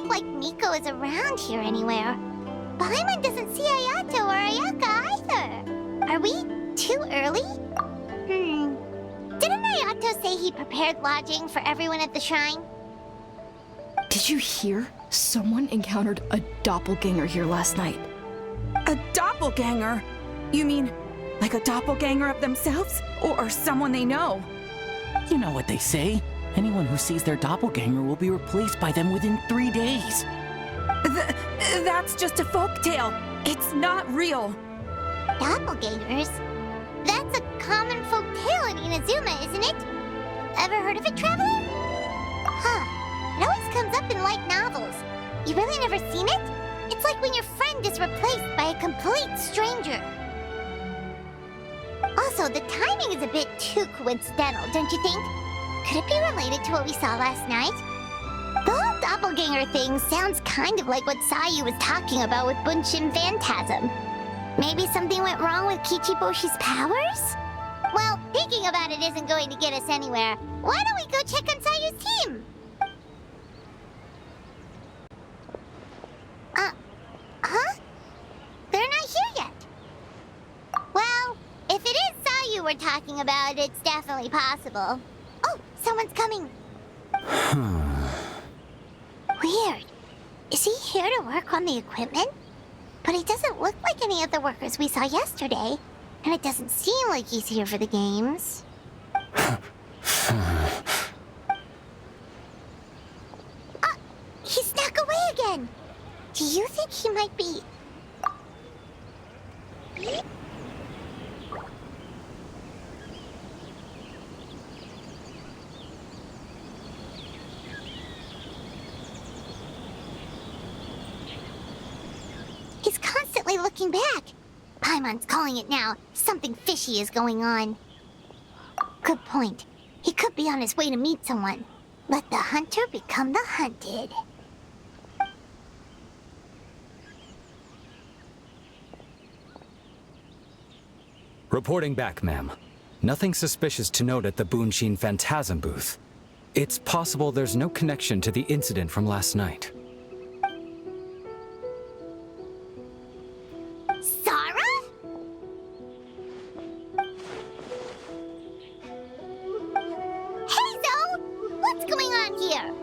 look like Miko is around here anywhere. Paimon doesn't see Ayato or Ayaka either. Are we too early? Didn't Ayato say he prepared lodging for everyone at the shrine? Did you hear? Someone encountered a doppelganger here last night. A doppelganger? You mean like a doppelganger of themselves? Or someone they know? You know what they say. Anyone who sees their doppelganger will be replaced by them within 3 days. That's just a folktale. It's not real. Doppelgangers? That's a common folk tale in Inazuma, isn't it? Ever heard of it, Traveler? Huh. It always comes up in light novels. You really never seen it? It's like when your friend is replaced by a complete stranger. Also, the timing is a bit too coincidental, don't you think? Could it be related to what we saw last night? The whole doppelganger thing sounds kind of like what Sayu was talking about with Bunshin Phantasm. Maybe something went wrong with Kichiboshi's powers? Well, thinking about it isn't going to get us anywhere. Why don't we go check on Sayu's team? Huh? They're not here yet. Well, if it is Sayu we're talking about, it's definitely possible. Oh, someone's coming. Weird. Is he here to work on the equipment? But he doesn't look like any of the workers we saw yesterday. And it doesn't seem like he's here for the games. He snuck away again. Do you think he might be... He's constantly looking back. Paimon's calling it now. Something fishy is going on. Good point. He could be on his way to meet someone. Let the hunter become the hunted. Reporting back, ma'am. Nothing suspicious to note at the Bunshin Phantasm booth. It's possible there's no connection to the incident from last night. Sarah? Hey, Zoe! What's going on here?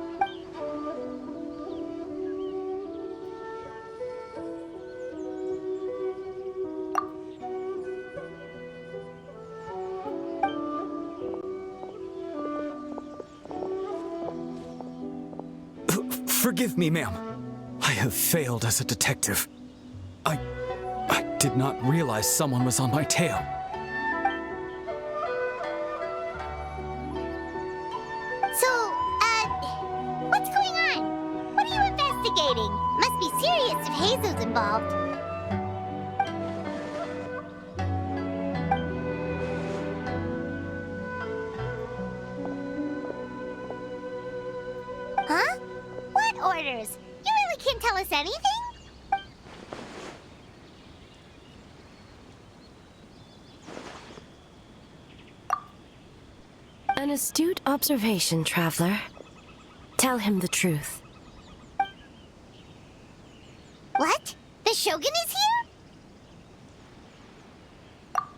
Forgive me, ma'am. I have failed as a detective. I did not realize someone was on my tail. So, what's going on? What are you investigating? Must be serious if Heizo's involved. Huh? What orders? You really can't tell us anything? An astute observation, Traveler. Tell him the truth. What? The Shogun is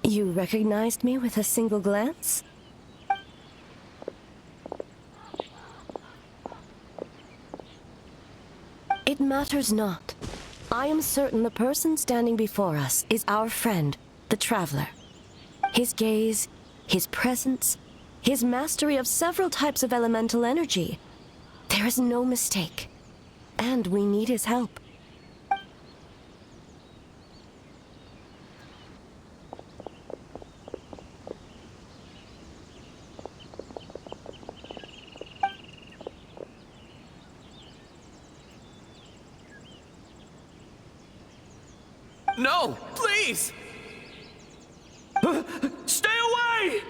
here? You recognized me with a single glance? It matters not. I am certain the person standing before us is our friend, the Traveler. His gaze, his presence, his mastery of several types of elemental energy. There is no mistake. And we need his help. No, please! Stay away!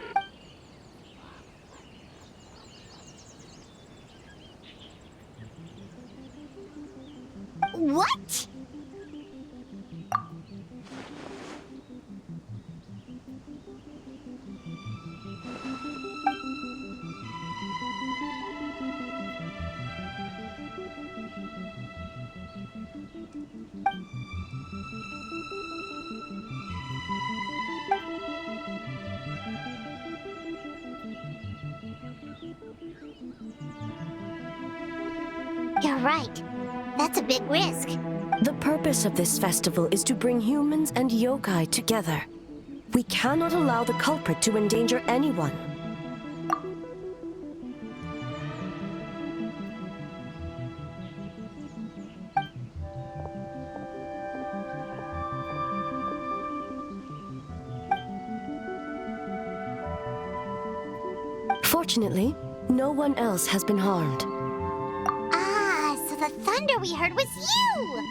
What? You're right. That's a big risk. The purpose of this festival is to bring humans and yokai together. We cannot allow the culprit to endanger anyone. Fortunately, no one else has been harmed. Ah, so the thunder we heard was you!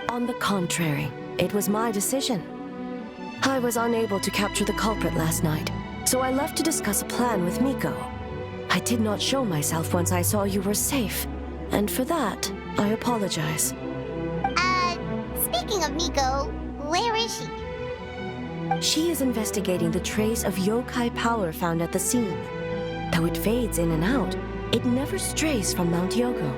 On the contrary, it was my decision. I was unable to capture the culprit last night, so I left to discuss a plan with Miko. I did not show myself once I saw you were safe, and for that, I apologize. Speaking of Miko, where is she? She is investigating the trace of yokai power found at the scene. Though it fades in and out, it never strays from Mount Yogo.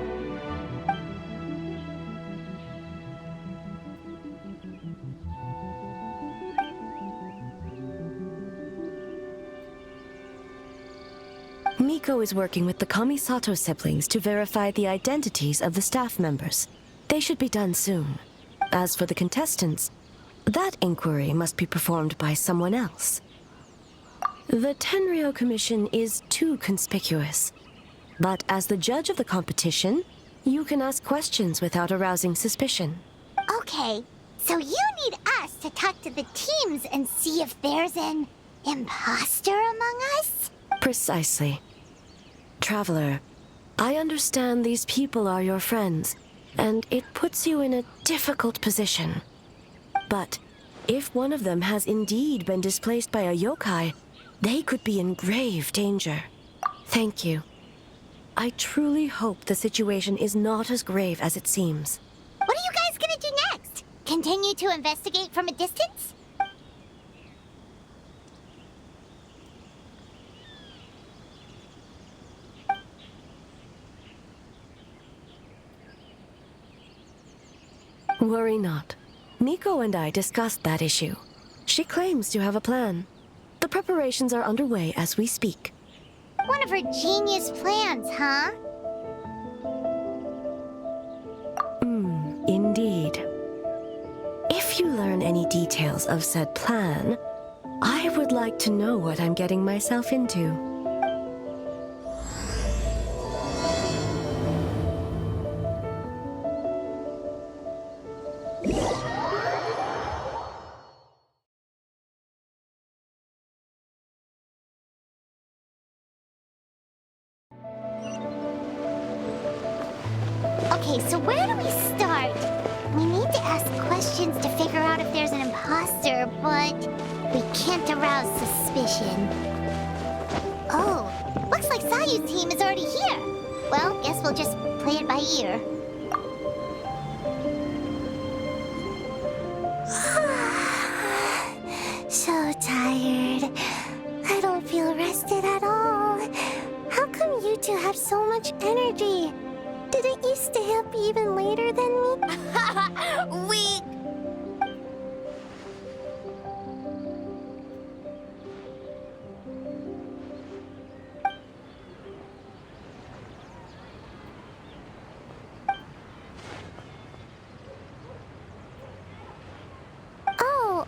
Miko is working with the Kamisato siblings to verify the identities of the staff members. They should be done soon. As for the contestants, that inquiry must be performed by someone else. The Tenryo Commission is too conspicuous. But as the judge of the competition, you can ask questions without arousing suspicion. Okay, so you need us to talk to the teams and see if there's an imposter among us? Precisely. Traveler, I understand these people are your friends, and it puts you in a difficult position. But if one of them has indeed been displaced by a yokai, they could be in grave danger. Thank you. I truly hope the situation is not as grave as it seems. What are you guys gonna do next? Continue to investigate from a distance? Worry not. Miko and I discussed that issue. She claims to have a plan. The preparations are underway as we speak. One of her genius plans, huh? Indeed. If you learn any details of said plan, I would like to know what I'm getting myself into. Okay, so where do we start? We need to ask questions to figure out if there's an imposter, but we can't arouse suspicion. Oh, looks like Sayu's team is already here. Well, guess we'll just play it by ear. So tired. I don't feel rested at all. How come you two have so much energy? Didn't you stay up even later than me? We... Oh,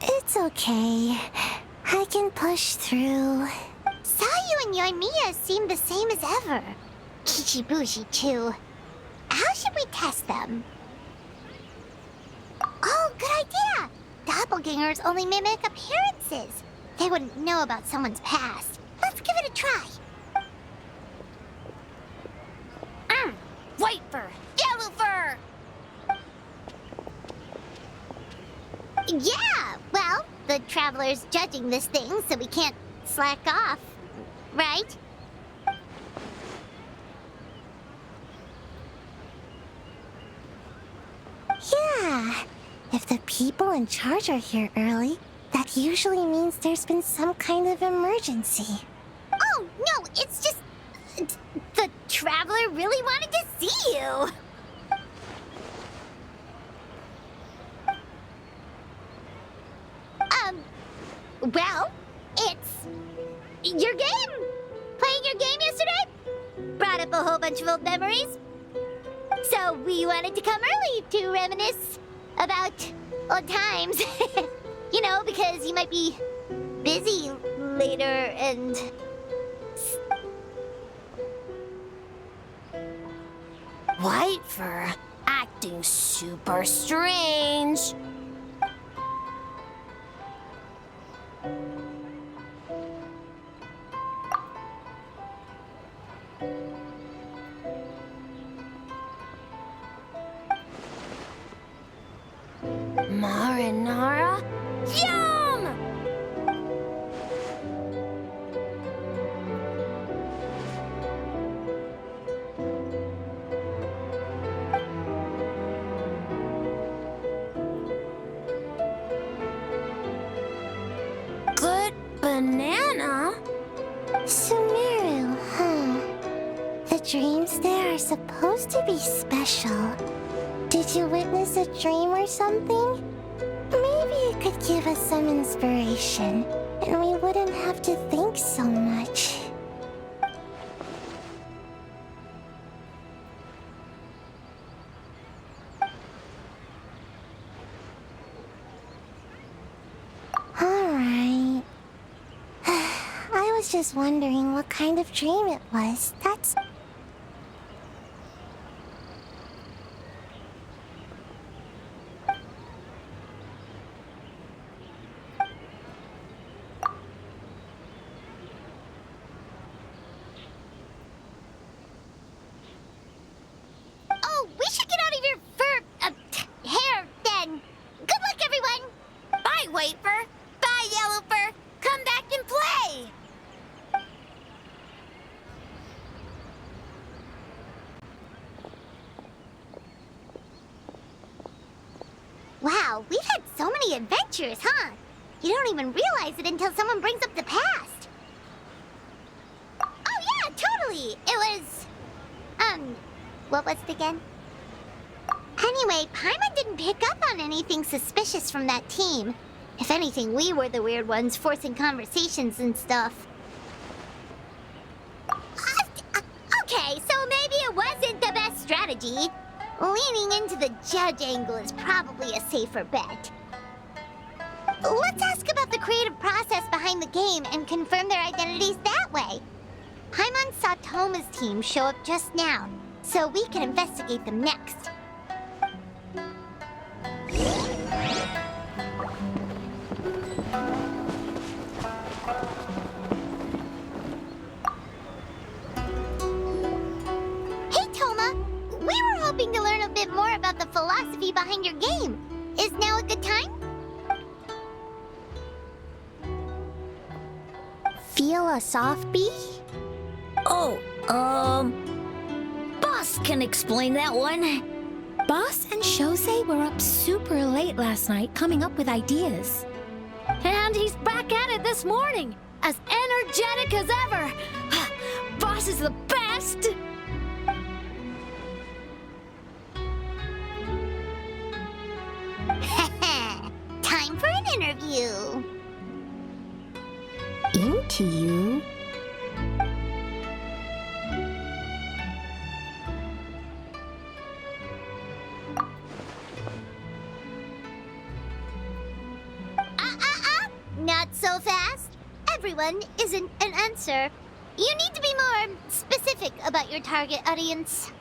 it's okay. I can push through. Sayu and Yoimiya seem the same as ever. Kichibushi, too. How should we test them? Oh, good idea! Doppelgangers only mimic appearances. They wouldn't know about someone's past. Let's give it a try. White fur! Yellow fur! Yeah, well, the Traveler's judging this thing, so we can't slack off, right? Yeah, if the people in charge are here early, that usually means there's been some kind of emergency. Oh, no, it's just... the Traveler really wanted to see you! Well, it's your game! Playing your game yesterday? Brought up a whole bunch of old memories. So we wanted to come early to reminisce about old times. You know, because you might be busy later and... White fur acting super strange. Marinara? Yum! Good banana? Sumeru, huh? The dreams there are supposed to be special. Did you witness a dream or something? Maybe it could give us some inspiration, and we wouldn't have to think so much. Alright. I was just wondering what kind of dream it was. That's... Oh, we should get out of your hair then. Good luck, everyone. Bye, White fur. Bye, Yellow fur. Come back and play. Wow, we've had so many adventures, huh? You don't even realize it until someone brings up the past. Oh yeah, totally. It was... what was it again? Anyway, Paimon didn't pick up on anything suspicious from that team. If anything, we were the weird ones forcing conversations and stuff. Okay, so maybe it wasn't the best strategy. Leaning into the judge angle is probably a safer bet. Let's ask about the creative process behind the game and confirm their identities that way. Paimon saw Toma's team show up just now, so we can investigate them next. Hey, Toma! We were hoping to learn a bit more about the philosophy behind your game. Is now a good time? Feel a soft bee? Oh, Boss can explain that one. Boss and Shosei were up super late last night coming up with ideas. And he's back at it this morning, as energetic as ever. Boss is the best. Time for an interview. Into you? Not so fast. Everyone isn't an answer. You need to be more specific about your target audience.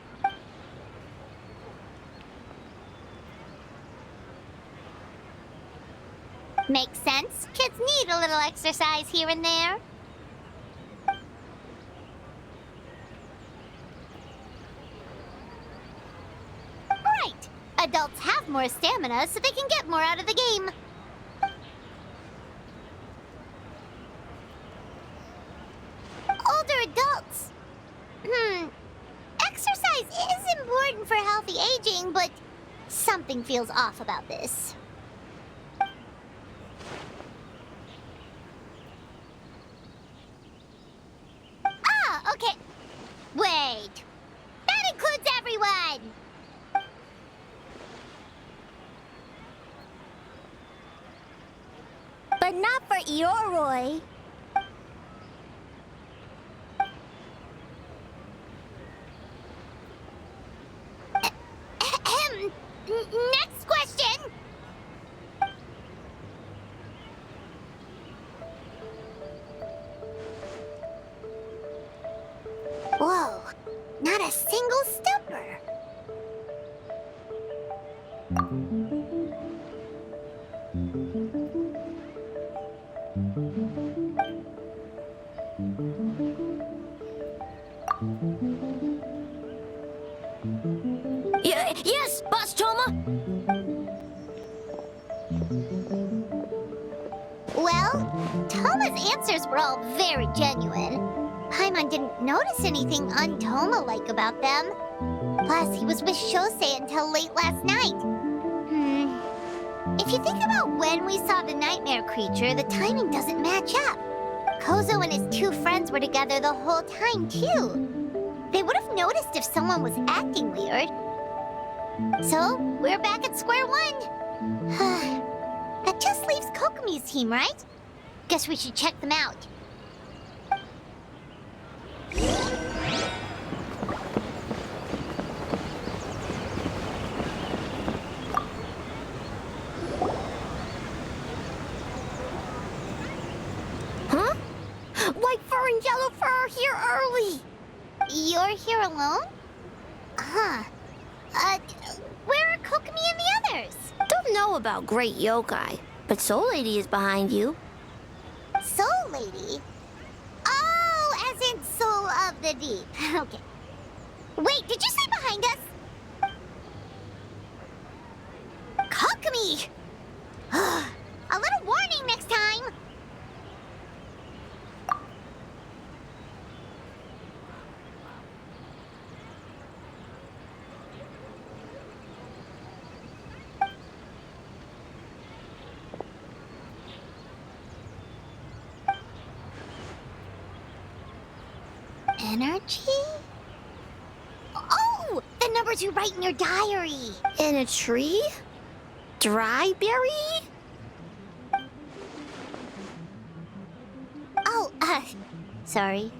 Makes sense. Kids need a little exercise here and there. Right. Adults have more stamina, so they can get more out of the game. Older adults. Exercise is important for healthy aging, but something feels off about this. Ah, okay. Wait. That includes everyone! But not for Ioroi. single stepper. Yes, Boss Toma. Well, Toma's answers were all very genuine. Paimon didn't notice anything un-Toma-like about them. Plus, he was with Shosei until late last night. If you think about when we saw the nightmare creature, the timing doesn't match up. Kozo and his two friends were together the whole time, too. They would have noticed if someone was acting weird. So, we're back at square one. That just leaves Kokomi's team, right? Guess we should check them out. Huh? White fur and yellow fur are here early. You're here alone? Huh. Where are Kokomi and the others? Don't know about Great Yokai, but Soul Lady is behind you. Soul Lady? Oh, as in Soul of the Deep. Okay. Wait, did you say behind us? Kokomi! A little warning next time! Energy? Oh! The numbers you write in your diary! In a tree? Dry berry? Oh, sorry.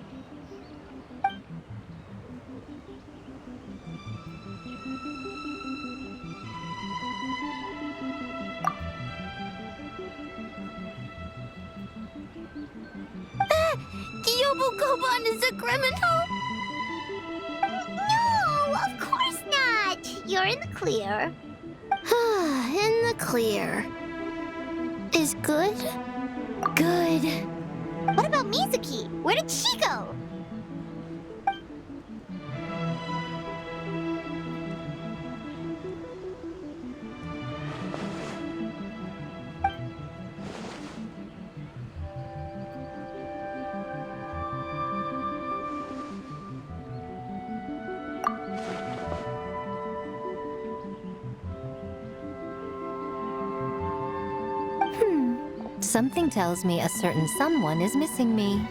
Yobukoban is a criminal? No, of course not! You're in the clear. In the clear. Is good? Good. What about Mizuki? Where did she go? Something tells me a certain someone is missing me.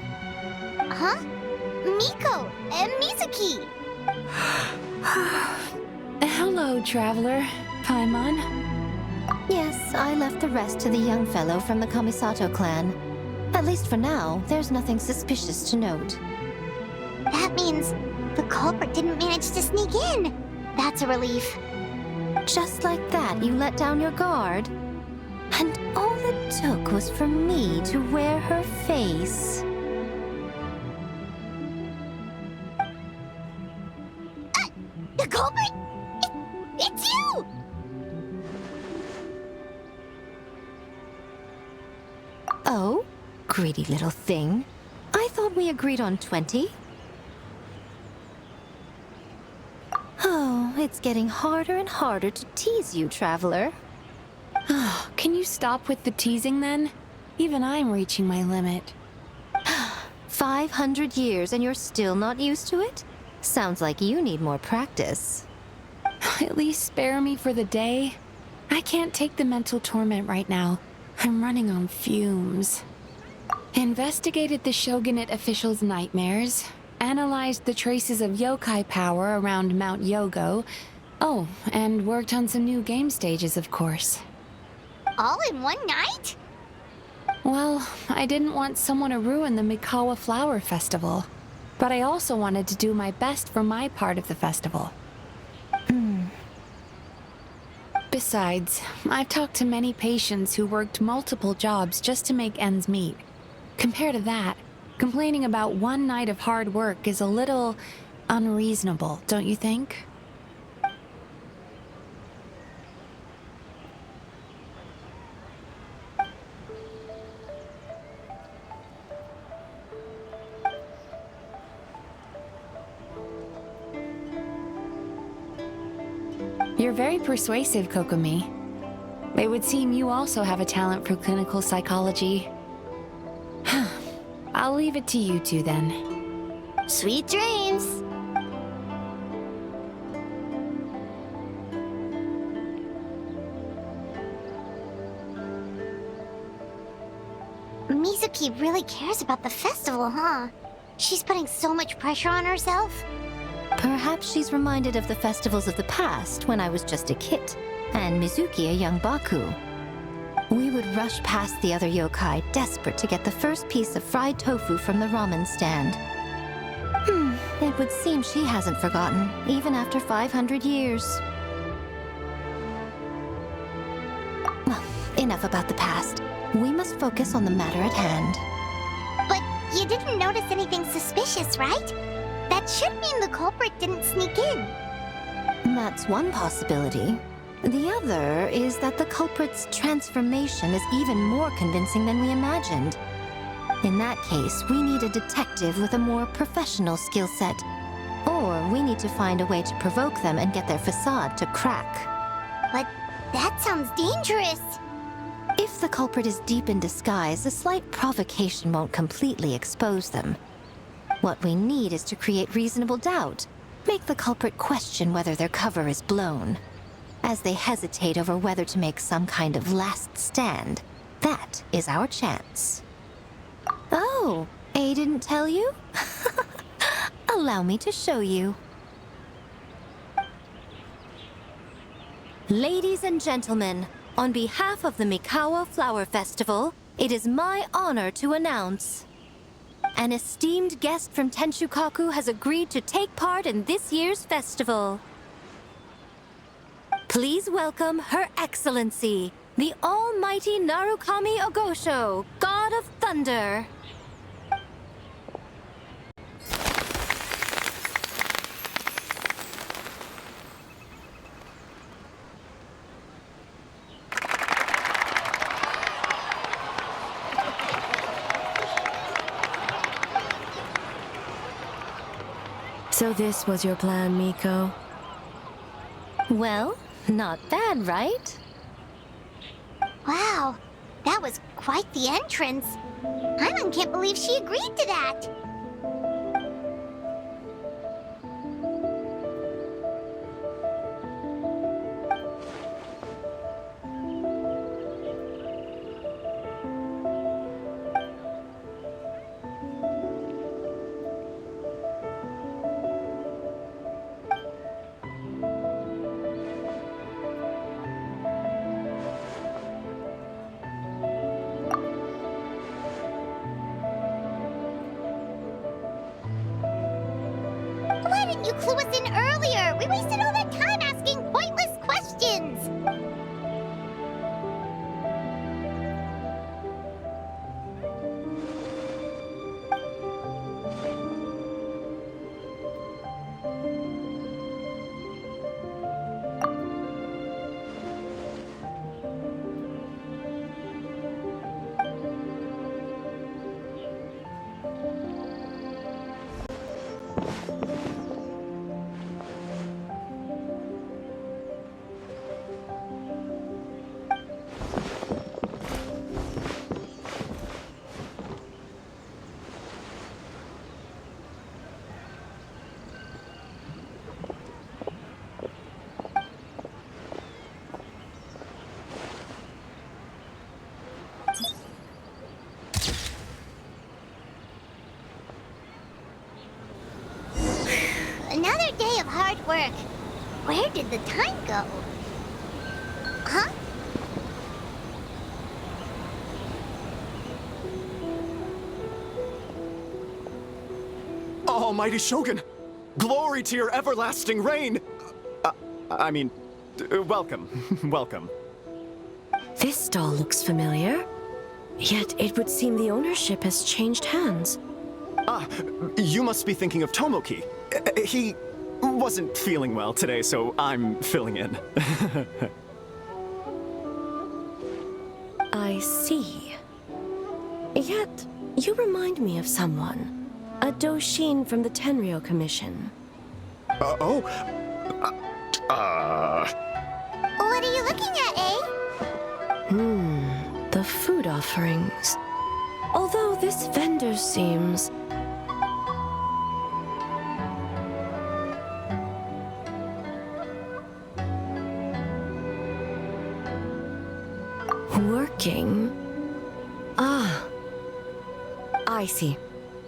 Huh? Miko and Mizuki! Hello, traveler. Paimon. Yes, I left the rest to the young fellow from the Kamisato clan. At least for now, there's nothing suspicious to note. That means the culprit didn't manage to sneak in. That's a relief. Just like that, you let down your guard? And all it took was for me to wear her face. The culprit? It's you! Oh? Greedy little thing. I thought we agreed on 20. Oh, it's getting harder and harder to tease you, traveler. Can you stop with the teasing then? Even I'm reaching my limit. 500 years and you're still not used to it? Sounds like you need more practice. At least spare me for the day. I can't take the mental torment right now. I'm running on fumes. Investigated the Shogunate officials' nightmares. Analyzed the traces of yokai power around Mount Yogo. Oh, and worked on some new game stages, of course. All in one night? Well, I didn't want someone to ruin the Mikawa Flower Festival. But I also wanted to do my best for my part of the festival. Besides, I've talked to many patients who worked multiple jobs just to make ends meet. Compared to that, complaining about one night of hard work is a little unreasonable, don't you think? You're very persuasive, Kokomi. It would seem you also have a talent for clinical psychology. I'll leave it to you two then. Sweet dreams! Mizuki really cares about the festival, huh? She's putting so much pressure on herself. Perhaps she's reminded of the festivals of the past when I was just a kid, and Mizuki a young Baku. We would rush past the other yokai, desperate to get the first piece of fried tofu from the ramen stand. It would seem she hasn't forgotten, even after 500 years. Well, enough about the past. We must focus on the matter at hand. But you didn't notice anything suspicious, right? That should mean the culprit didn't sneak in. That's one possibility. The other is that the culprit's transformation is even more convincing than we imagined. In that case, we need a detective with a more professional skill set. Or we need to find a way to provoke them and get their facade to crack. But that sounds dangerous. If the culprit is deep in disguise, a slight provocation won't completely expose them. What we need is to create reasonable doubt. Make the culprit question whether their cover is blown. As they hesitate over whether to make some kind of last stand, that is our chance. Oh, A didn't tell you? Allow me to show you. Ladies and gentlemen, on behalf of the Mikawa Flower Festival, it is my honor to announce an esteemed guest from Tenshukaku has agreed to take part in this year's festival. Please welcome Her Excellency, the Almighty Narukami Ogosho, God of Thunder. So this was your plan, Miko? Well, not bad, right? Wow, that was quite the entrance. Paimon can't believe she agreed to that. Why didn't you clue us in earlier? We wasted all that time asking pointless questions. Another day of hard work. Where did the time go? Huh? Almighty Shogun! Glory to your everlasting reign! Welcome. Welcome. This stall looks familiar. Yet it would seem the ownership has changed hands. Ah, you must be thinking of Tomoki. He wasn't feeling well today, so I'm filling in. I see. Yet, you remind me of someone. A Doshin from the Tenryo Commission. Oh? What are you looking at, eh? The food offerings. Although this vendor seems... working? Ah. I see.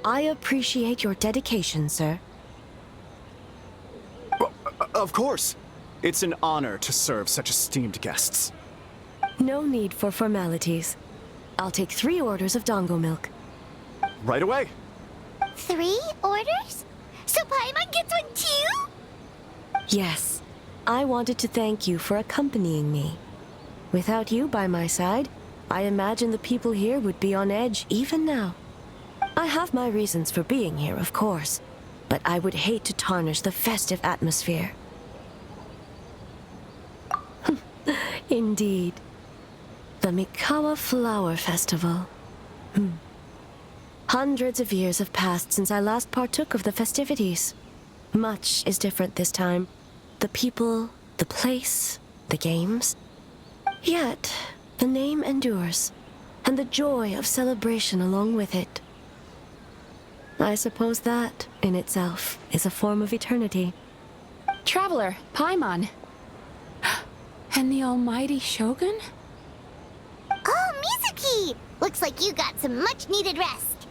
I appreciate your dedication, sir. Of course. It's an honor to serve such esteemed guests. No need for formalities. I'll take 3 orders of dongo milk. Right away. 3 orders? So Paimon gets one too? Yes. I wanted to thank you for accompanying me. Without you by my side, I imagine the people here would be on edge even now. I have my reasons for being here, of course, but I would hate to tarnish the festive atmosphere. Indeed. The Mikawa Flower Festival. Hundreds of years have passed since I last partook of the festivities. Much is different this time. The people, the place, the games. Yet, the name endures, and the joy of celebration along with it. I suppose that, in itself, is a form of eternity. Traveler, Paimon. And the almighty Shogun? Oh, Mizuki! Looks like you got some much-needed rest.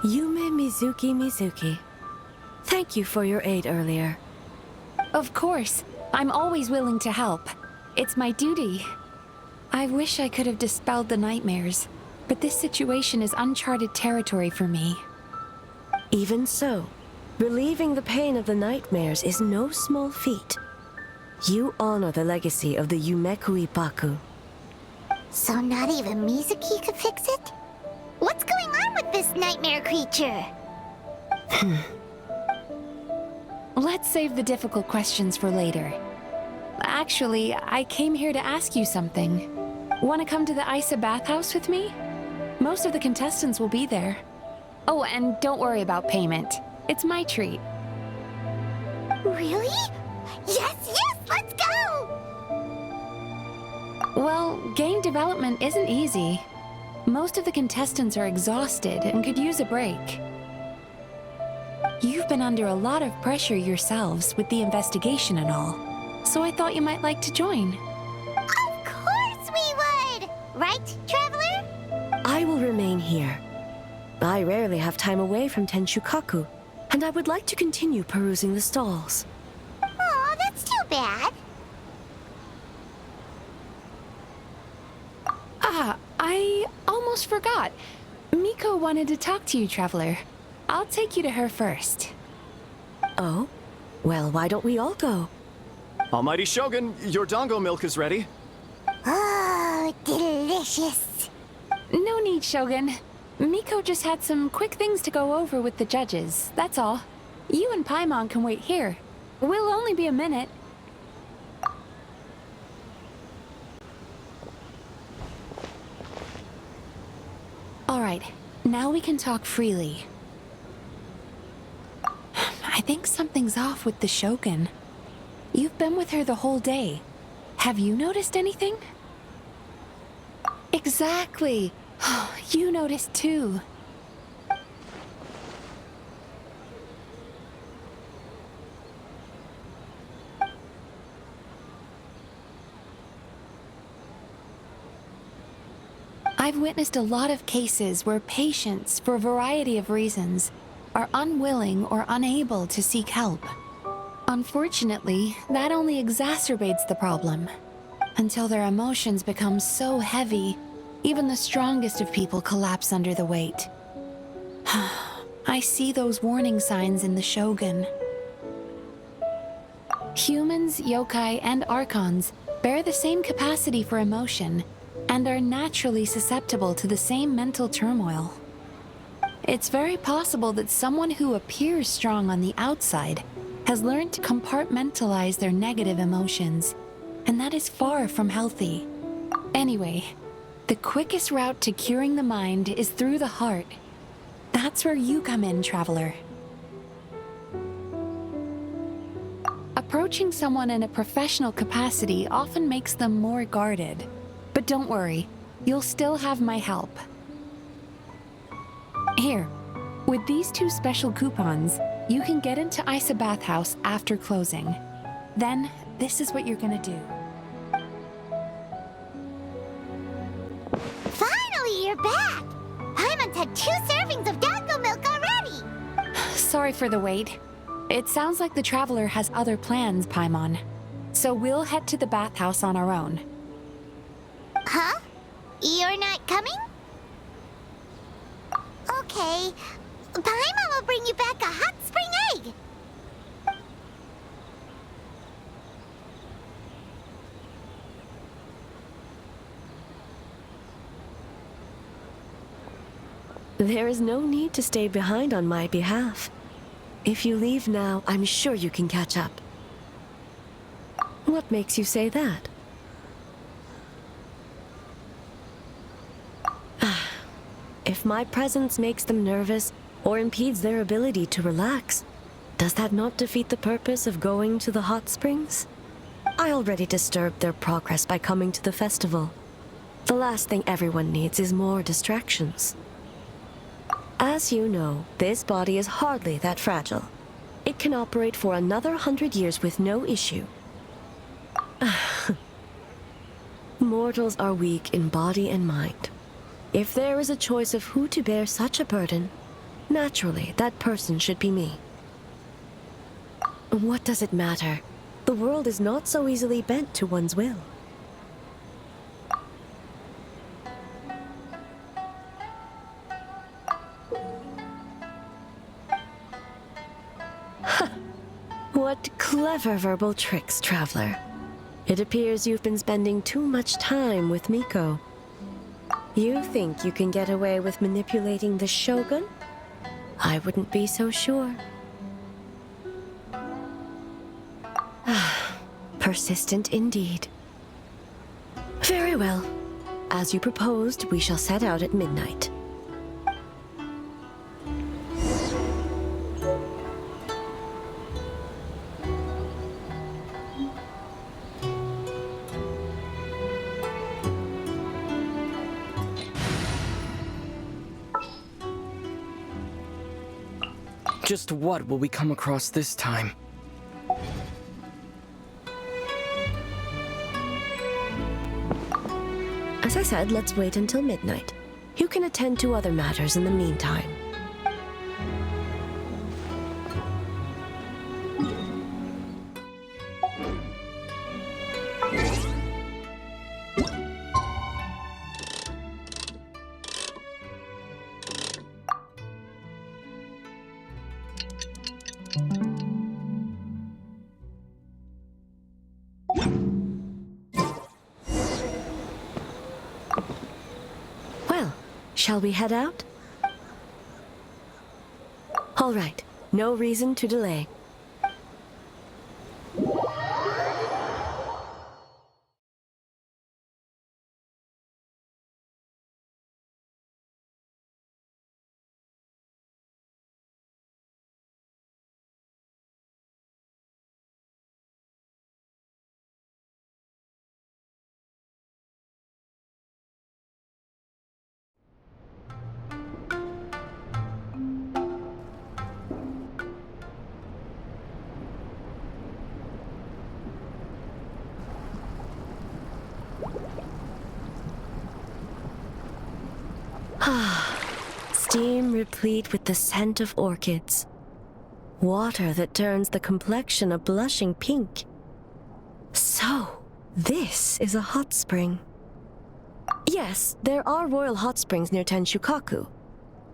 Yume Mizuki. Thank you for your aid earlier. Of course. I'm always willing to help. It's my duty. I wish I could have dispelled the nightmares, but this situation is uncharted territory for me. Even so, relieving the pain of the nightmares is no small feat. You honor the legacy of the Yumekui Baku. So not even Mizuki could fix it? What's going on with this nightmare creature? Let's save the difficult questions for later. Actually, I came here to ask you something. Want to come to the Isa bathhouse with me? Most of the contestants will be there. Oh, and don't worry about payment. It's my treat. Really? Yes, let's go! Well, game development isn't easy. Most of the contestants are exhausted and could use a break. You've been under a lot of pressure yourselves with the investigation and all, so I thought you might like to join. Of course we would! Right, Traveler? I will remain here. I rarely have time away from Tenshukaku, and I would like to continue perusing the stalls. Aw, that's too bad. Ah, I almost forgot. Miko wanted to talk to you, Traveler. I'll take you to her first. Oh? Well, why don't we all go? Almighty Shogun, your dongo milk is ready. Oh, delicious. No need, Shogun. Miko just had some quick things to go over with the judges, that's all. You and Paimon can wait here. We'll only be a minute. Alright, now we can talk freely. I think something's off with the Shogun. You've been with her the whole day. Have you noticed anything? Exactly. You noticed too. I've witnessed a lot of cases where patients, for a variety of reasons, are unwilling or unable to seek help. Unfortunately, that only exacerbates the problem. Until their emotions become so heavy, even the strongest of people collapse under the weight. I see those warning signs in the Shogun. Humans, yokai, and archons bear the same capacity for emotion and are naturally susceptible to the same mental turmoil. It's very possible that someone who appears strong on the outside has learned to compartmentalize their negative emotions, and that is far from healthy. Anyway, the quickest route to curing the mind is through the heart. That's where you come in, Traveler. Approaching someone in a professional capacity often makes them more guarded. But don't worry, you'll still have my help. Here, with these 2 special coupons, you can get into Isa Bathhouse after closing. Then, this is what you're gonna do. Finally, you're back! Paimon's had 2 servings of Dango milk already! Sorry for the wait. It sounds like the Traveler has other plans, Paimon. So we'll head to the bathhouse on our own. Huh? You're not coming? Okay. Paimon will bring you back a hot spring egg! There is no need to stay behind on my behalf. If you leave now, I'm sure you can catch up. What makes you say that? If my presence makes them nervous or impedes their ability to relax, does that not defeat the purpose of going to the hot springs? I already disturbed their progress by coming to the festival. The last thing everyone needs is more distractions. As you know, this body is hardly that fragile. It can operate for another 100 years with no issue. Mortals are weak in body and mind. If there is a choice of who to bear such a burden, naturally that person should be me. What does it matter? The world is not so easily bent to one's will. What clever verbal tricks, Traveler. It appears you've been spending too much time with Miko. You think you can get away with manipulating the Shogun? I wouldn't be so sure. Persistent indeed. Very well. As you proposed, we shall set out at midnight. Just what will we come across this time? As I said, let's wait until midnight. You can attend to other matters in the meantime. Well, shall we head out? All right, no reason to delay. Steam replete with the scent of orchids. Water that turns the complexion a blushing pink. So, this is a hot spring. Yes, there are royal hot springs near Tenshukaku,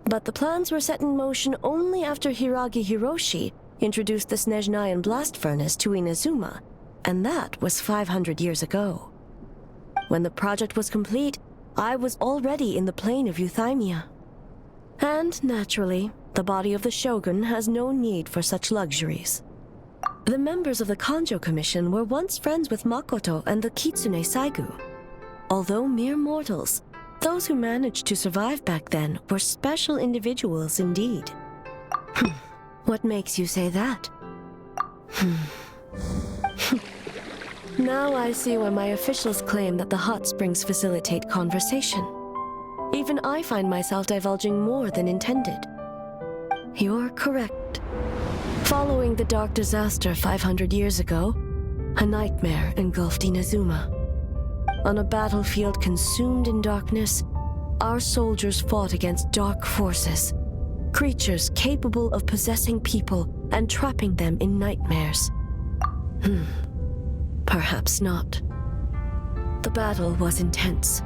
but the plans were set in motion only after Hiragi Hiroshi introduced the Snezhnayan blast furnace to Inazuma, and that was 500 years ago. When the project was complete, I was already in the plain of Euthymia. And naturally, the body of the shogun has no need for such luxuries. The members of the Kanjo Commission were once friends with Makoto and the Kitsune Saigu. Although mere mortals, those who managed to survive back then were special individuals indeed. What makes you say that? Now I see why my officials claim that the hot springs facilitate conversation. Even I find myself divulging more than intended. You're correct. Following the dark disaster 500 years ago, a nightmare engulfed Inazuma. On a battlefield consumed in darkness, our soldiers fought against dark forces, creatures capable of possessing people and trapping them in nightmares. Perhaps not. The battle was intense.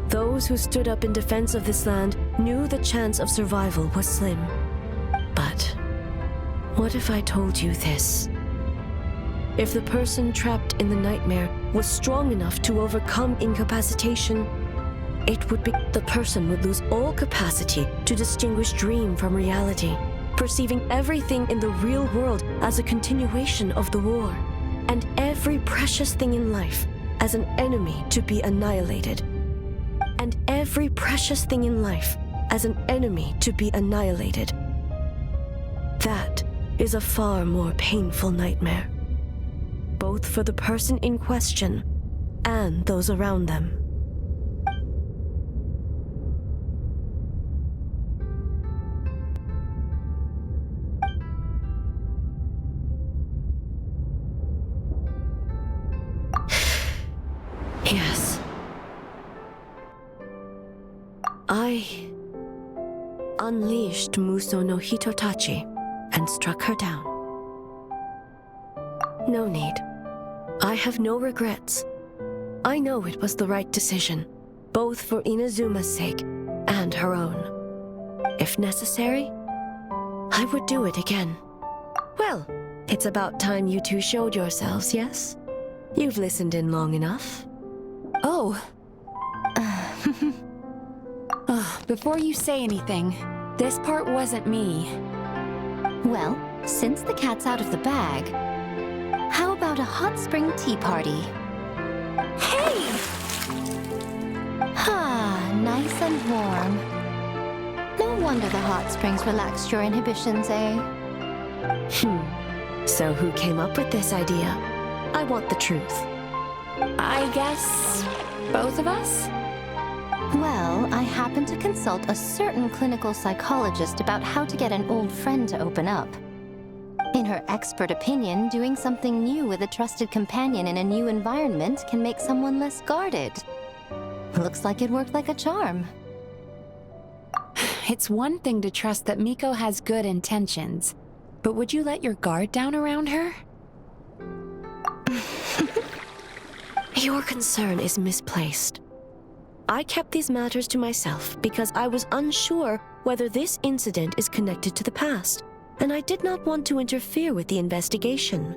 Those who stood up in defense of this land knew the chance of survival was slim. But what if I told you this? If the person trapped in the nightmare was strong enough to overcome incapacitation, the person would lose all capacity to distinguish dream from reality, perceiving everything in the real world as a continuation of the war, and every precious thing in life as an enemy to be annihilated. And every precious thing in life as an enemy to be annihilated. That is a far more painful nightmare, both for the person in question and those around them. Yes. I unleashed Muso no Hitotachi and struck her down. No need. I have no regrets. I know it was the right decision, both for Inazuma's sake and her own. If necessary, I would do it again. Well, it's about time you two showed yourselves, yes? You've listened in long enough. Oh. Before you say anything, this part wasn't me. Well, since the cat's out of the bag, how about a hot spring tea party? Hey! Ah, nice and warm. No wonder the hot springs relaxed your inhibitions, eh? So who came up with this idea? I want the truth. I guess both of us? Well, I happened to consult a certain clinical psychologist about how to get an old friend to open up. In her expert opinion, doing something new with a trusted companion in a new environment can make someone less guarded. Looks like it worked like a charm. It's one thing to trust that Miko has good intentions, but would you let your guard down around her? Your concern is misplaced. I kept these matters to myself because I was unsure whether this incident is connected to the past, and I did not want to interfere with the investigation.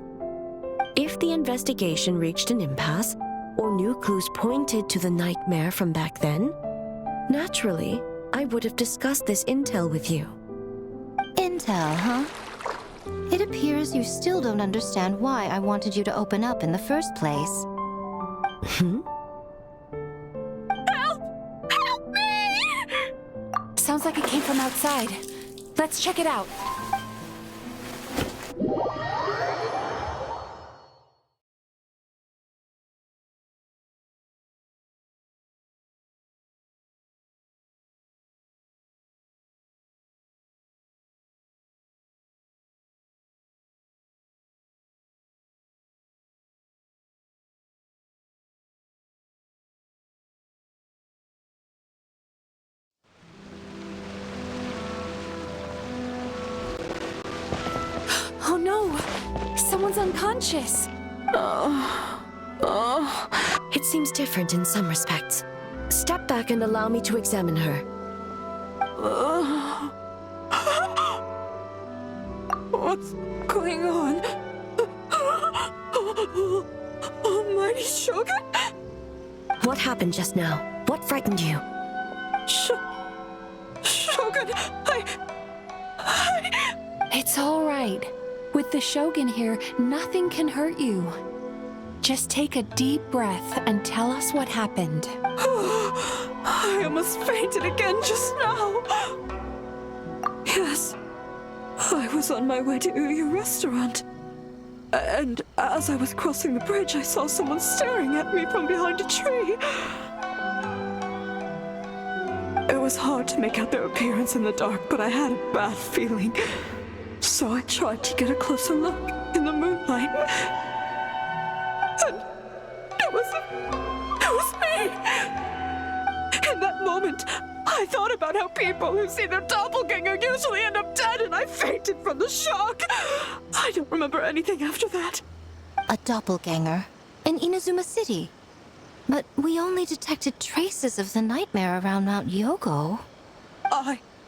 If the investigation reached an impasse, or new clues pointed to the nightmare from back then, naturally, I would have discussed this intel with you. Intel, huh? It appears you still don't understand why I wanted you to open up in the first place. Help me! Sounds like it came from outside. Let's check it out. Oh no! Someone's unconscious! It seems different in some respects. Step back and allow me to examine her. What's going on? Almighty Shogun? What happened just now? What frightened you? Shogun? Shogun, It's all right. With the Shogun here, nothing can hurt you. Just take a deep breath and tell us what happened. I almost fainted again just now. Yes, I was on my way to Uyu restaurant. And as I was crossing the bridge, I saw someone staring at me from behind a tree. It was hard to make out their appearance in the dark, but I had a bad feeling. So I tried to get a closer look in the moonlight. And it was me! In that moment, I thought about how people who see their doppelganger usually end up dead, and I fainted from the shock. I don't remember anything after that. A doppelganger in Inazuma City. But we only detected traces of the nightmare around Mount Yogo.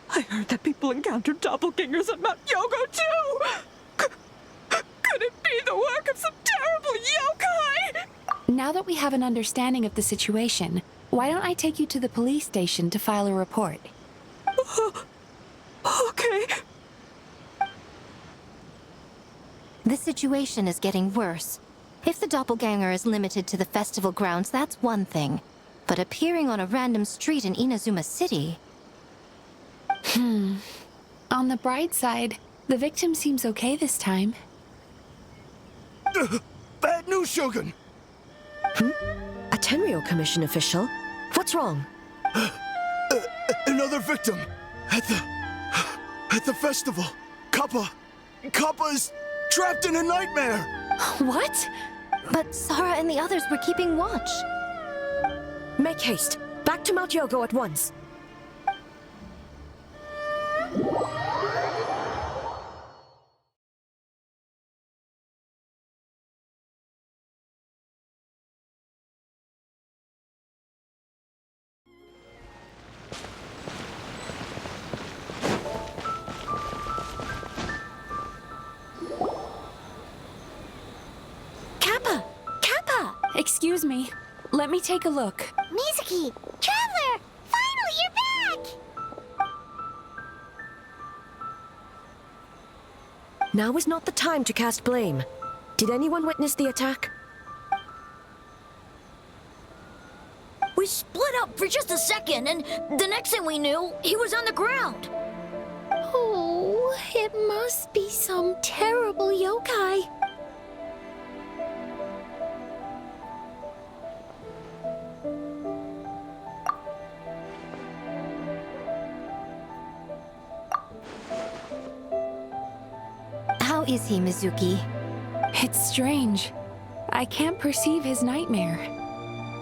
I heard that people encountered doppelgangers at Mount Yogo too! Could it be the work of some terrible yokai? Now that we have an understanding of the situation, why don't I take you to the police station to file a report? Okay. The situation is getting worse. If the doppelganger is limited to the festival grounds, that's one thing. But appearing on a random street in Inazuma City... On the bright side, the victim seems okay this time. Bad news, Shogun! A Tenryo Commission official? What's wrong? Another victim! At the festival! Kappa is trapped in a nightmare! What? But Sara and the others were keeping watch. Make haste. Back to Mount Yogo at once. Excuse me. Let me take a look. Mizuki! Traveler! Finally, you're back! Now is not the time to cast blame. Did anyone witness the attack? We split up for just a second, and the next thing we knew, he was on the ground. Oh, it must be some terrible yokai. How is he, Mizuki? It's strange. I can't perceive his nightmare.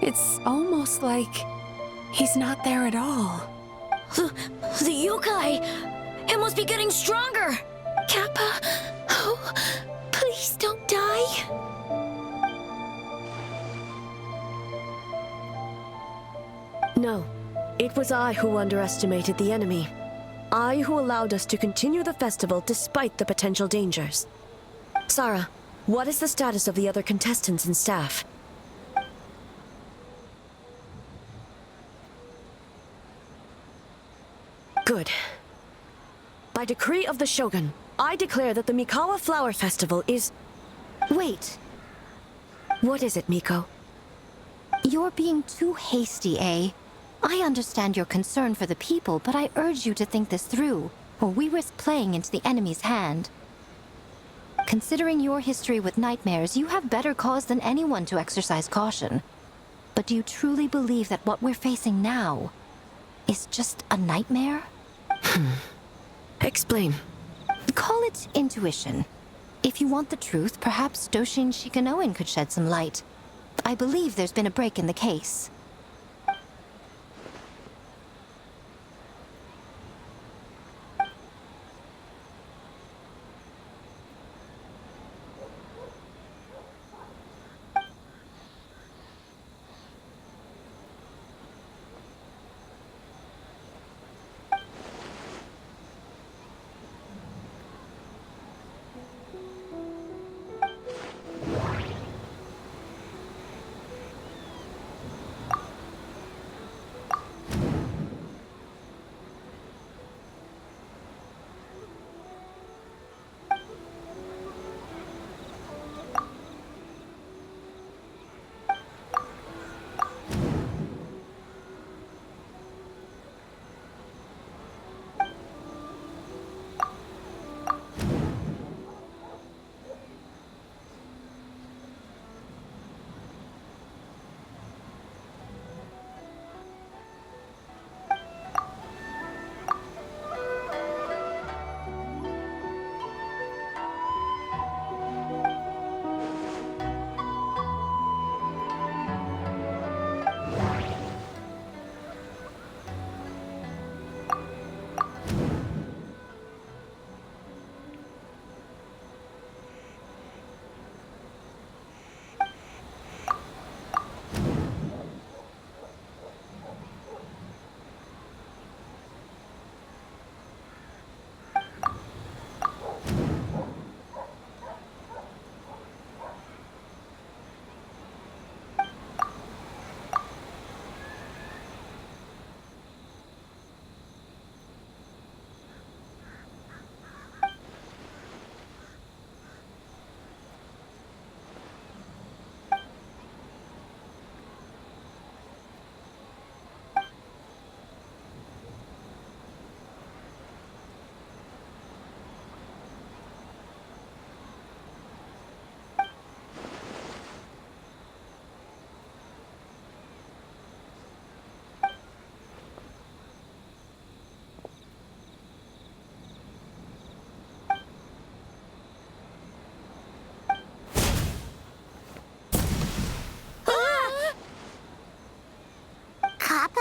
It's almost like he's not there at all. The yokai! It must be getting stronger! Kappa, oh, please don't die. No. It was I who underestimated the enemy. I who allowed us to continue the festival despite the potential dangers. Sara, what is the status of the other contestants and staff? Good. By decree of the Shogun, I declare that the Mikawa Flower Festival is... Wait. What is it, Miko? You're being too hasty, eh? I understand your concern for the people, but I urge you to think this through, or we risk playing into the enemy's hand. Considering your history with nightmares, you have better cause than anyone to exercise caution. But do you truly believe that what we're facing now is just a nightmare? Explain. Call it intuition. If you want the truth, perhaps Doshin Shikanoin could shed some light. I believe there's been a break in the case.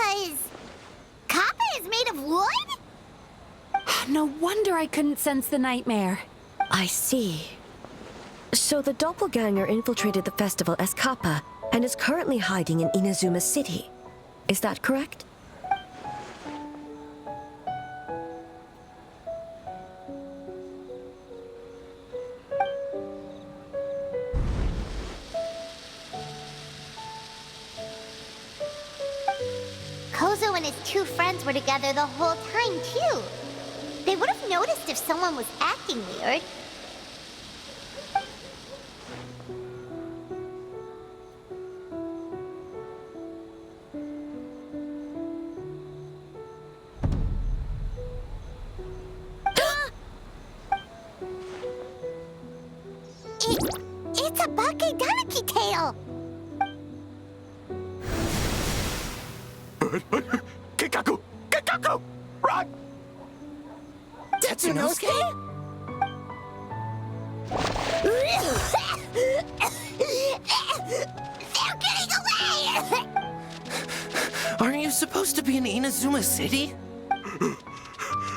because Kappa is made of wood? No wonder I couldn't sense the nightmare. I see. So the doppelganger infiltrated the festival as Kappa and is currently hiding in Inazuma City. Is that correct? Kozo and his two friends were together the whole time, too. They would have noticed if someone was acting weird. It's a Bakedaniki tail! Kikaku! Kikaku! Run! Tetsunosuke? They're getting away! Aren't you supposed to be in Inazuma City?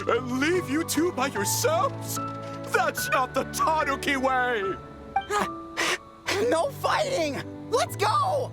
And leave you two by yourselves? That's not the Tanuki way! No fighting! Let's go!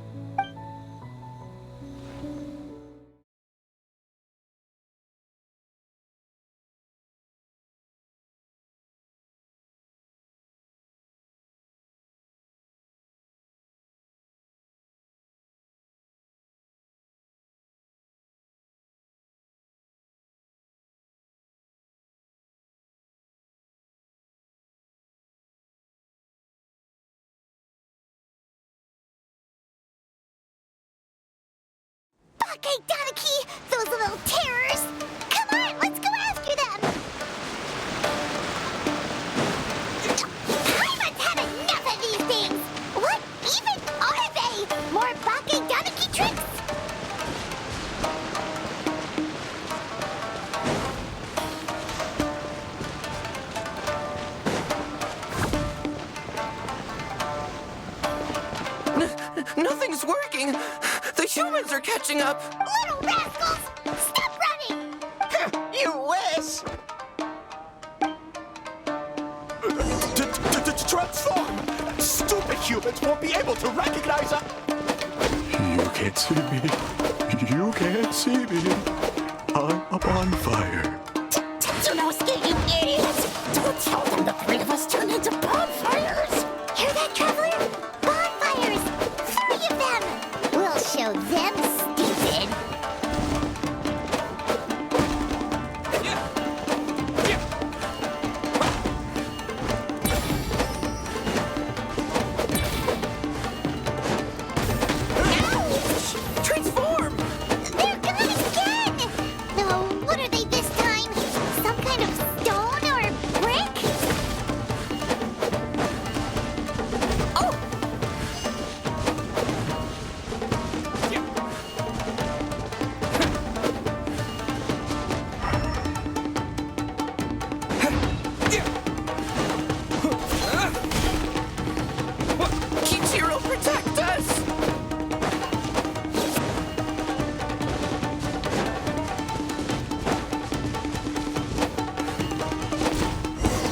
Bakedaniki! Those little terrors! Come on, let's go after them! I must have enough of these things! What even are they? More Bakedaniki tricks? Nothing's working! The humans are catching up! Little rascals! Stop running! You wish! Transform! Stupid humans won't be able to recognize us! You can't see me. You can't see me. I'm up on fire. Tetsunosuke, you idiots! Don't tell them the three of us turned into bonfires! Hear that, Traveler? Bonfires! 3 of them! We'll show them, stupid! Ouch! Transform! They're gone again! No, what are they this time? Some kind of stone or brick? Oh! Kichiro, protect us!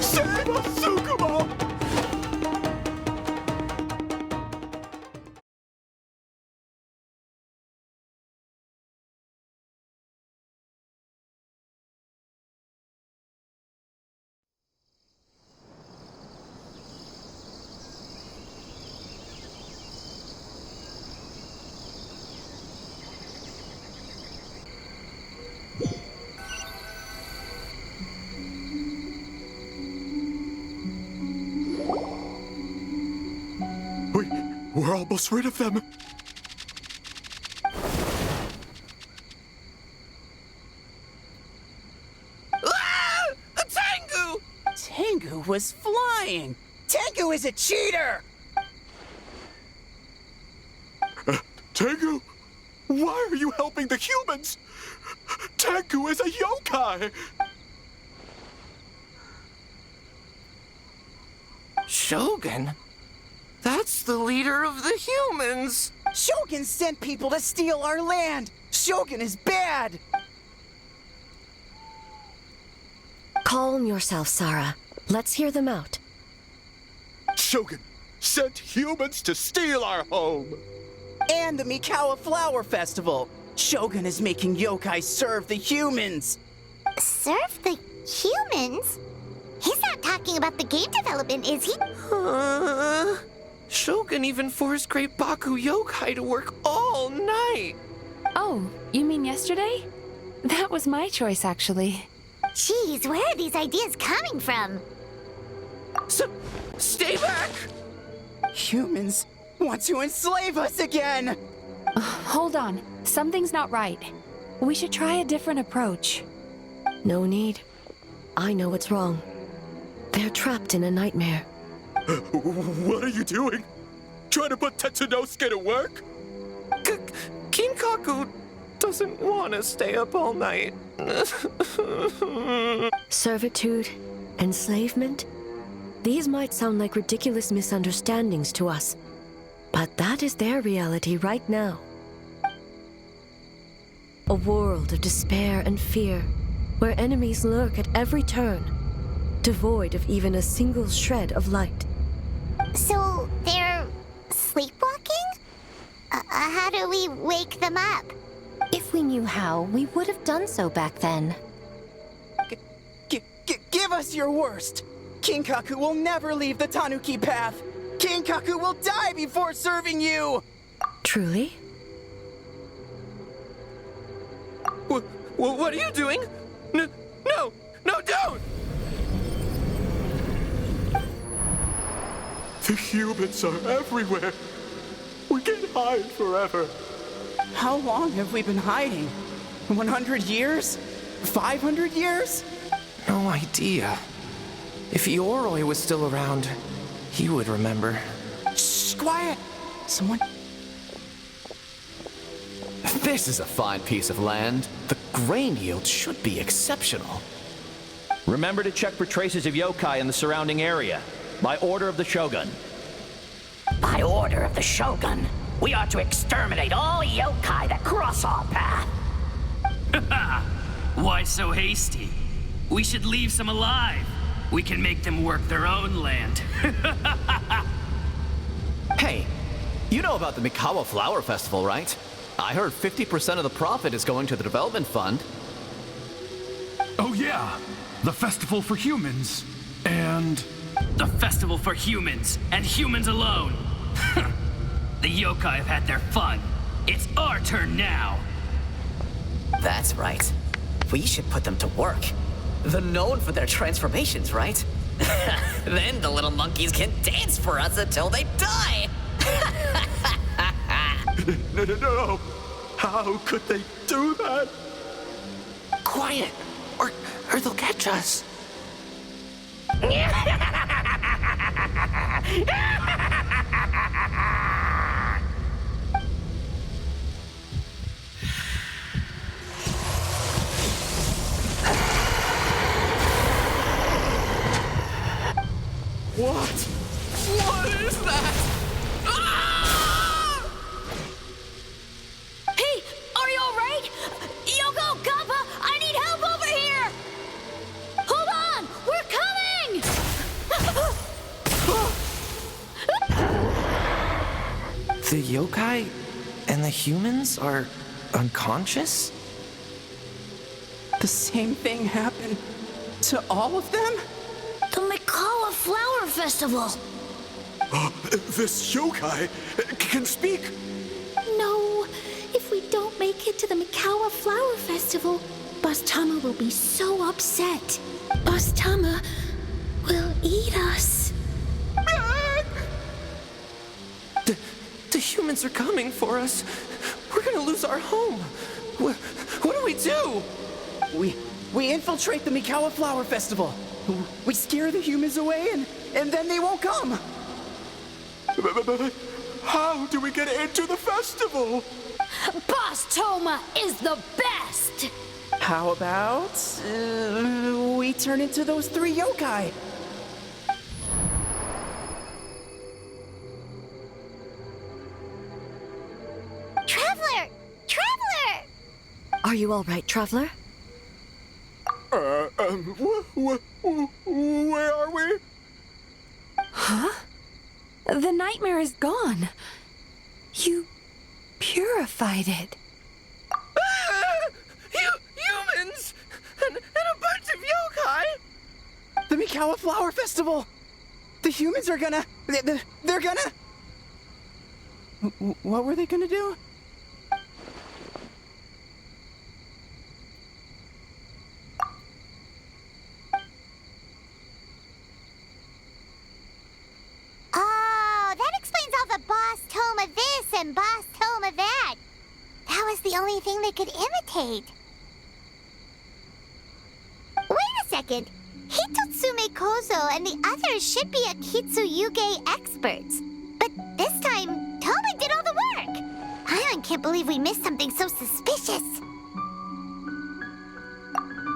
Save us, Tsukumo! We're almost rid of them. Ah! A Tengu! Tengu was flying! Tengu is a cheater! Tengu, why are you helping the humans? Tengu is a yokai. Shogun? That's the leader of the humans! Shogun sent people to steal our land! Shogun is bad! Calm yourself, Sarah. Let's hear them out. Shogun sent humans to steal our home. And the Mikawa Flower Festival! Shogun is making yokai serve the humans! Serve the humans? He's not talking about the game development, is he? Shogun even forced Great Baku yokai to work all night. Oh, you mean yesterday? That was my choice, actually. Jeez, where are these ideas coming from? Stay back! Humans want to enslave us again! Hold on. Something's not right. We should try a different approach. No need. I know what's wrong. They're trapped in a nightmare. What are you doing? Trying to put Tetsunosuke to work? Kinkaku doesn't want to stay up all night. Servitude, enslavement. These might sound like ridiculous misunderstandings to us, but that is their reality right now. A world of despair and fear, where enemies lurk at every turn, devoid of even a single shred of light. So, they're sleepwalking? How do we wake them up? If we knew how, we would have done so back then. Give us your worst! Kinkaku will never leave the Tanuki path! Kinkaku will die before serving you! Truly? What are you doing? No, don't! The humans are everywhere. We can hide forever. How long have we been hiding? 100 years? 500 years? No idea. If Ioroi was still around, he would remember. Shh, quiet! Someone... This is a fine piece of land. The grain yield should be exceptional. Remember to check for traces of yokai in the surrounding area. By order of the Shogun. By order of the Shogun, we are to exterminate all yokai that cross our path. Why so hasty? We should leave some alive. We can make them work their own land. Hey, you know about the Mikawa Flower Festival, right? I heard 50% of the profit is going to the development fund. Oh yeah, the festival for humans. And... the festival for humans, and humans alone. The yokai have had their fun. It's our turn now. That's right. We should put them to work. They're known for their transformations, right? Then the little monkeys can dance for us until they die! No. How could they do that? Quiet, or they'll catch us. What? What is that? Ah! Hey, are you alright? Yoko, Kappa, I need help over here! Hold on, we're coming! The yokai and the humans are unconscious? The same thing happened to all of them? The Mikawa Flower Festival! This yokai can speak. No, if we don't make it to the Mikawa Flower Festival, Bastama will be so upset. Bastama will eat us. The humans are coming for us. We're gonna lose our home. What do we do? We infiltrate the Mikawa Flower Festival. We scare the humans away and then they won't come. But how do we get into the festival? Bastoma is the best! How about we turn into those 3 yokai? Are you all right, Traveler? Where are we? Huh? The nightmare is gone. You purified it. Humans! And a bunch of yokai! The Mikawa Flower Festival! The humans are gonna... They're gonna... What were they gonna do? Oh, that explains all the boss tome of this and boss tome of that. That was the only thing they could imitate. Wait a second. Hitotsume Kozo and the others should be Akitsuyuge experts. But this time, Toma did all the work. Paimon can't believe we missed something so suspicious.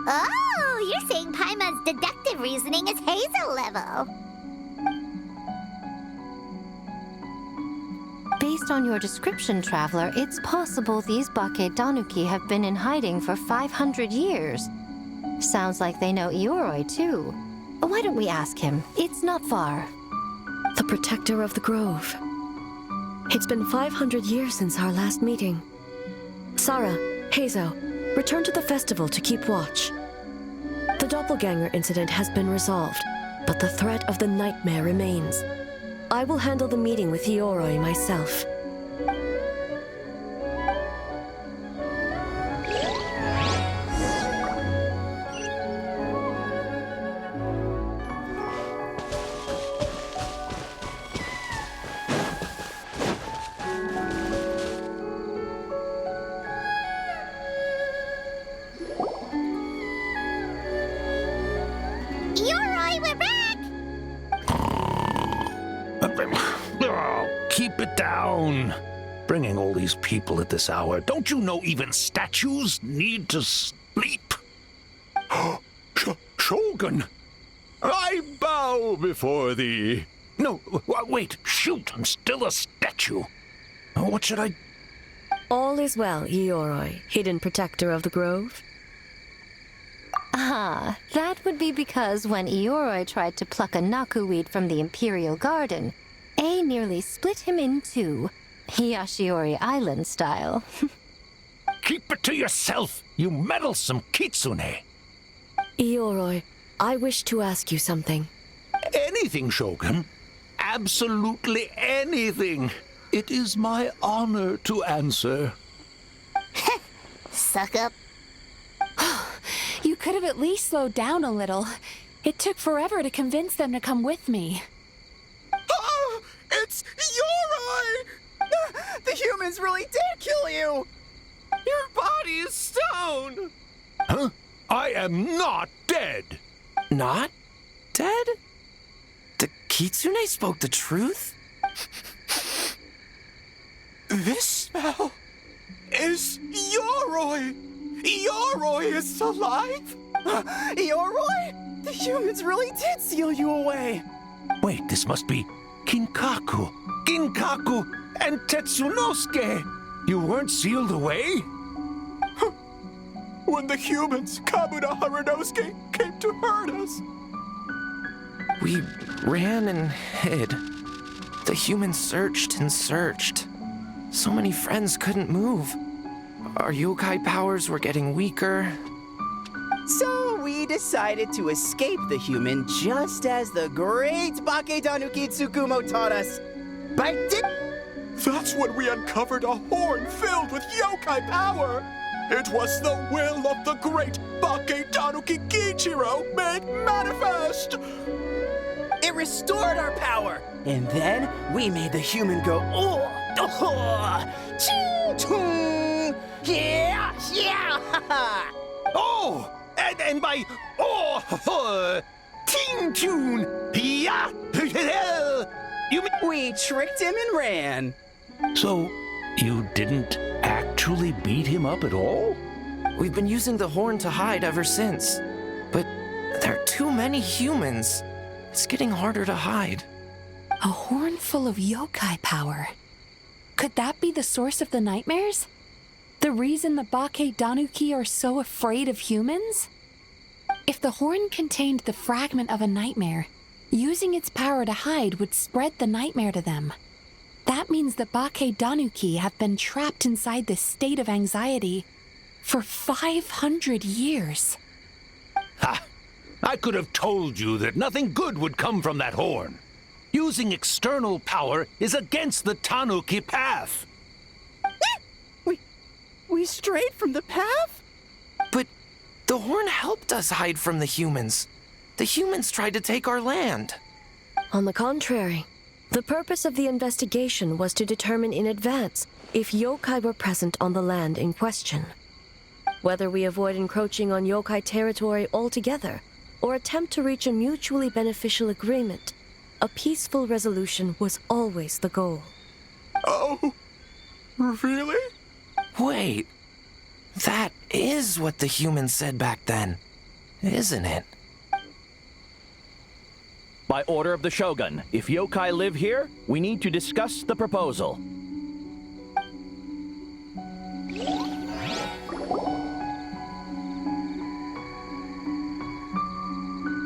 Oh, you're saying Paimon's deductive reasoning is Hazel level. Based on your description, Traveler, it's possible these Bakedanuki have been in hiding for 500 years. Sounds like they know Ioroi, too. Why don't we ask him? It's not far. The protector of the grove. It's been 500 years since our last meeting. Sarah, Hazo, return to the festival to keep watch. The doppelganger incident has been resolved, but the threat of the nightmare remains. I will handle the meeting with Ioroi myself. Ioroi, we're back! Oh, keep it down. Bringing all these people at this hour. Don't you know even statues need to sleep? Shogun! I bow before thee. No, wait, shoot, I'm still a statue. What should I... All is well, Ioroi, hidden protector of the grove. Ah, that would be because when Ioroi tried to pluck a Naku weed from the Imperial Garden, A nearly split him in two, Yashiori Island style. Keep it to yourself, you meddlesome kitsune. Ioroi, I wish to ask you something. Anything, Shogun. Absolutely anything. It is my honor to answer. Suck up. You could have at least slowed down a little. It took forever to convince them to come with me. Oh, it's Ioroi! The humans really did kill you! Your body is stone! Huh? I am not dead! Not dead? The Kitsune spoke the truth? This smell is Ioroi! Ioroi is alive! Ioroi? The humans really did seal you away! Wait, this must be Kinkaku, and Tetsunosuke! You weren't sealed away? When the humans, Kabuda Harunosuke, came to hurt us. We ran and hid. The humans searched and searched. So many friends couldn't move. Our yokai powers were getting weaker. So we decided to escape the human just as the great Bakedanuki Tsukumo taught us. That's when we uncovered a horn filled with yokai power. It was the will of the great Bakedanuki Kichiro made manifest. It restored our power. And then we made the human go, oh, yeah, yeah. Oh, and by Ting Tune, yeah, you mean we tricked him and ran. So, you didn't actually beat him up at all? We've been using the horn to hide ever since. But there are too many humans. It's getting harder to hide. A horn full of yokai power. Could that be the source of the nightmares? The reason the Bake Danuki are so afraid of humans? If the horn contained the fragment of a nightmare, using its power to hide would spread the nightmare to them. That means the Bake Danuki have been trapped inside this state of anxiety for 500 years. Ha! I could have told you that nothing good would come from that horn. Using external power is against the Tanuki path. We strayed from the path? But the horn helped us hide from the humans. The humans tried to take our land. On the contrary, the purpose of the investigation was to determine in advance if yokai were present on the land in question. Whether we avoid encroaching on yokai territory altogether, or attempt to reach a mutually beneficial agreement, a peaceful resolution was always the goal. Oh, really? Wait, that is what the humans said back then, isn't it? By order of the Shogun, if yokai live here, we need to discuss the proposal.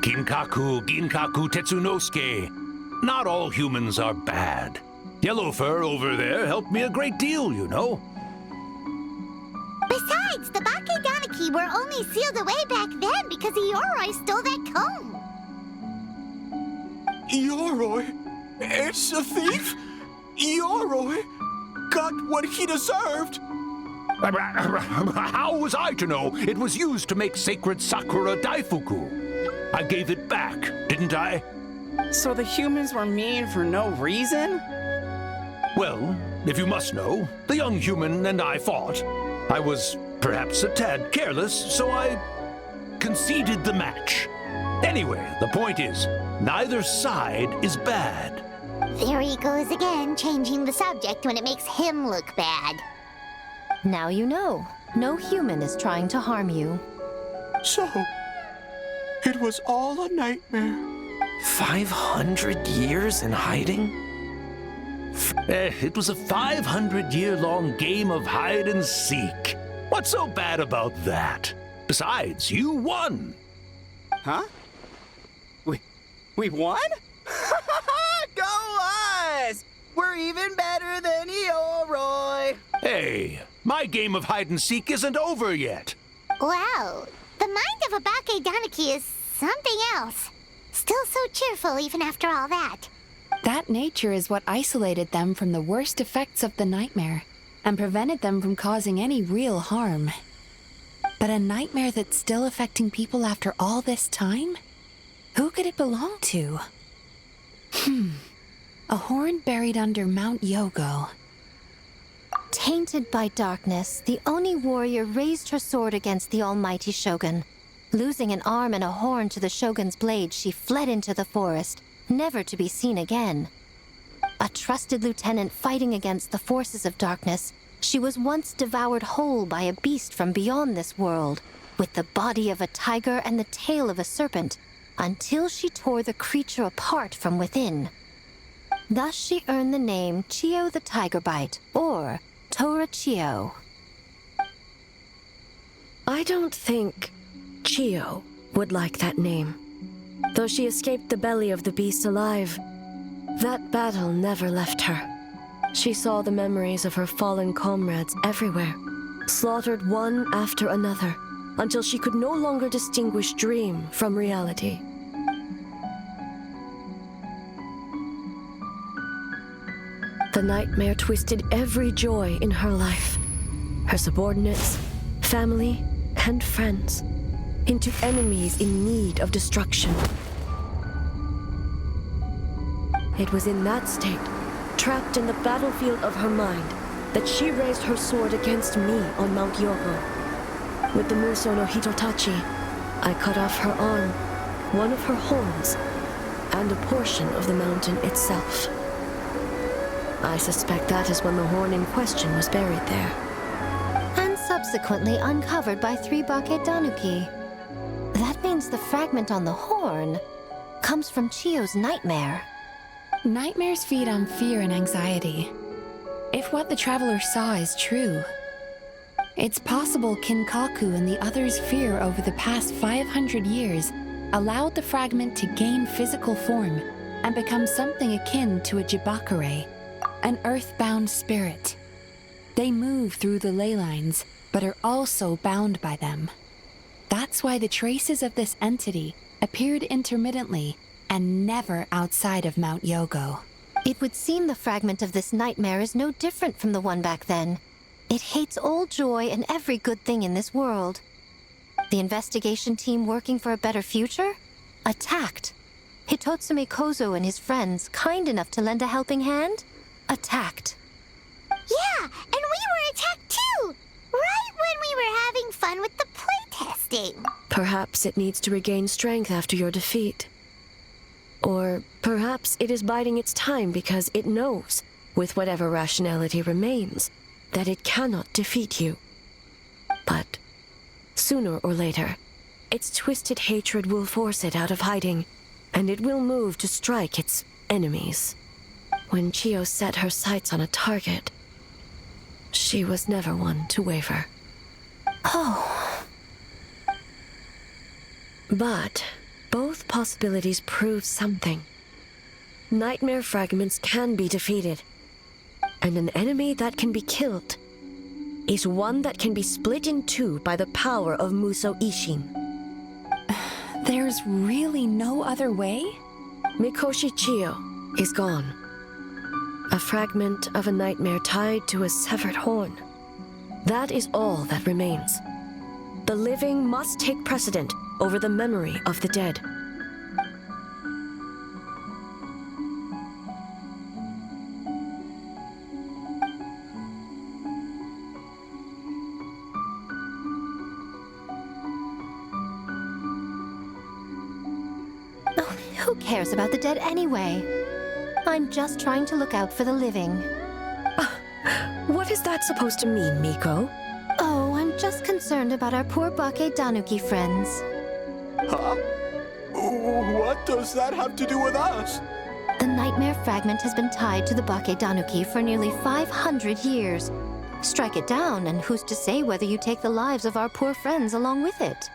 Ginkaku Tetsunosuke. Not all humans are bad. Yellowfur over there helped me a great deal, you know. Besides, the Bake Danuki were only sealed away back then because Yoroi stole that comb. Yoroi? It's a thief? Yoroi got what he deserved. How was I to know it was used to make sacred Sakura Daifuku? I gave it back, didn't I? So the humans were mean for no reason? Well, if you must know, the young human and I fought. I was perhaps a tad careless, so I conceded the match. Anyway, the point is, neither side is bad. There he goes again, changing the subject when it makes him look bad. Now you know. No human is trying to harm you. So, it was all a nightmare. 500 years in hiding? It was a 500-year-long game of hide and seek. What's so bad about that? Besides, you won. Huh? We won? Go us! We're even better than Yoroi! Hey, my game of hide and seek isn't over yet. Wow, the mind of a Bake Danuki is something else. Still so cheerful even after all that. That nature is what isolated them from the worst effects of the nightmare and prevented them from causing any real harm. But a nightmare that's still affecting people after all this time? Who could it belong to? A horn buried under Mount Yogo. Tainted by darkness, the Oni warrior raised her sword against the almighty Shogun. Losing an arm and a horn to the Shogun's blade, she fled into the forest, never to be seen again. A trusted lieutenant fighting against the forces of darkness, she was once devoured whole by a beast from beyond this world, with the body of a tiger and the tail of a serpent, until she tore the creature apart from within. Thus she earned the name Chiyo the Tigerbite, or Tora Chiyo. I don't think Chiyo would like that name. Though she escaped the belly of the beast alive, that battle never left her. She saw the memories of her fallen comrades everywhere, slaughtered one after another, until she could no longer distinguish dream from reality. The nightmare twisted every joy in her life, her subordinates, family, and friends, into enemies in need of destruction. It was in that state, trapped in the battlefield of her mind, that she raised her sword against me on Mount Yogo. With the Muso no Hitotachi, I cut off her arm, one of her horns, and a portion of the mountain itself. I suspect that is when the horn in question was buried there. And subsequently uncovered by 3 Bake Danuki. That means the fragment on the horn comes from Chiyo's nightmare. Nightmares feed on fear and anxiety. If what the traveler saw is true, It's possible Kinkaku and the others' fear over the past 500 years allowed the fragment to gain physical form and become something akin to a Jibakure, an earthbound spirit. They move through the ley lines, but are also bound by them. That's why the traces of this entity appeared intermittently and never outside of Mount Yogo. It would seem the fragment of this nightmare is no different from the one back then. It hates all joy and every good thing in this world. The investigation team working for a better future? Attacked. Hitotsume Kozo and his friends, kind enough to lend a helping hand? Attacked. Yeah, and we were attacked too! Right when we were having fun with the playtesting. Perhaps it needs to regain strength after your defeat. Or perhaps it is biding its time because it knows, with whatever rationality remains, that it cannot defeat you. But sooner or later, its twisted hatred will force it out of hiding, and it will move to strike its enemies. When Chio set her sights on a target, she was never one to waver. Oh. But both possibilities prove something. Nightmare fragments can be defeated, and an enemy that can be killed is one that can be split in two by the power of Muso Ishin. There's really no other way? Mikoshi Chio is gone. A fragment of a nightmare tied to a severed horn. That is all that remains. The living must take precedent over the memory of the dead. Oh, who cares about the dead anyway? I'm just trying to look out for the living. What is that supposed to mean, Miko? Oh, I'm just concerned about our poor Bake Danuki friends. Huh? What does that have to do with us? The nightmare fragment has been tied to the Bake Danuki for nearly 500 years. Strike it down, and who's to say whether you take the lives of our poor friends along with it?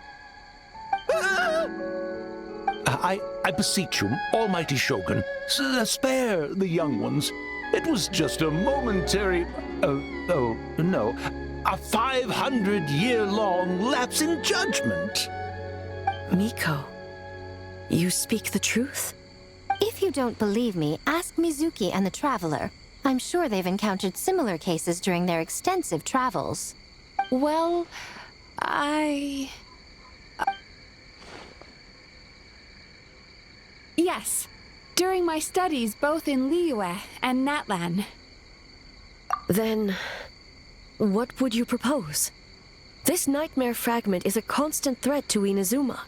I beseech you, Almighty Shogun, spare the young ones. It was just a momentary... no. A 500-year-long lapse in judgment. Miko, you speak the truth? If you don't believe me, ask Mizuki and the Traveler. I'm sure they've encountered similar cases during their extensive travels. Well, Yes, during my studies both in Liyue and Natlan. Then, what would you propose? This nightmare fragment is a constant threat to Inazuma.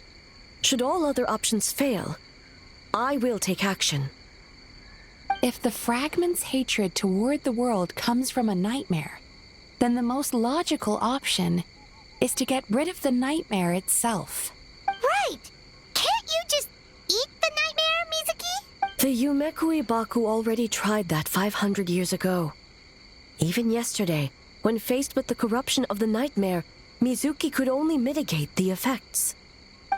Should all other options fail, I will take action. If the fragment's hatred toward the world comes from a nightmare, then the most logical option is to get rid of the nightmare itself. Right! Can't you just eat the nightmare, Mizuki? The Yumekui Baku already tried that 500 years ago. Even yesterday, when faced with the corruption of the nightmare, Mizuki could only mitigate the effects.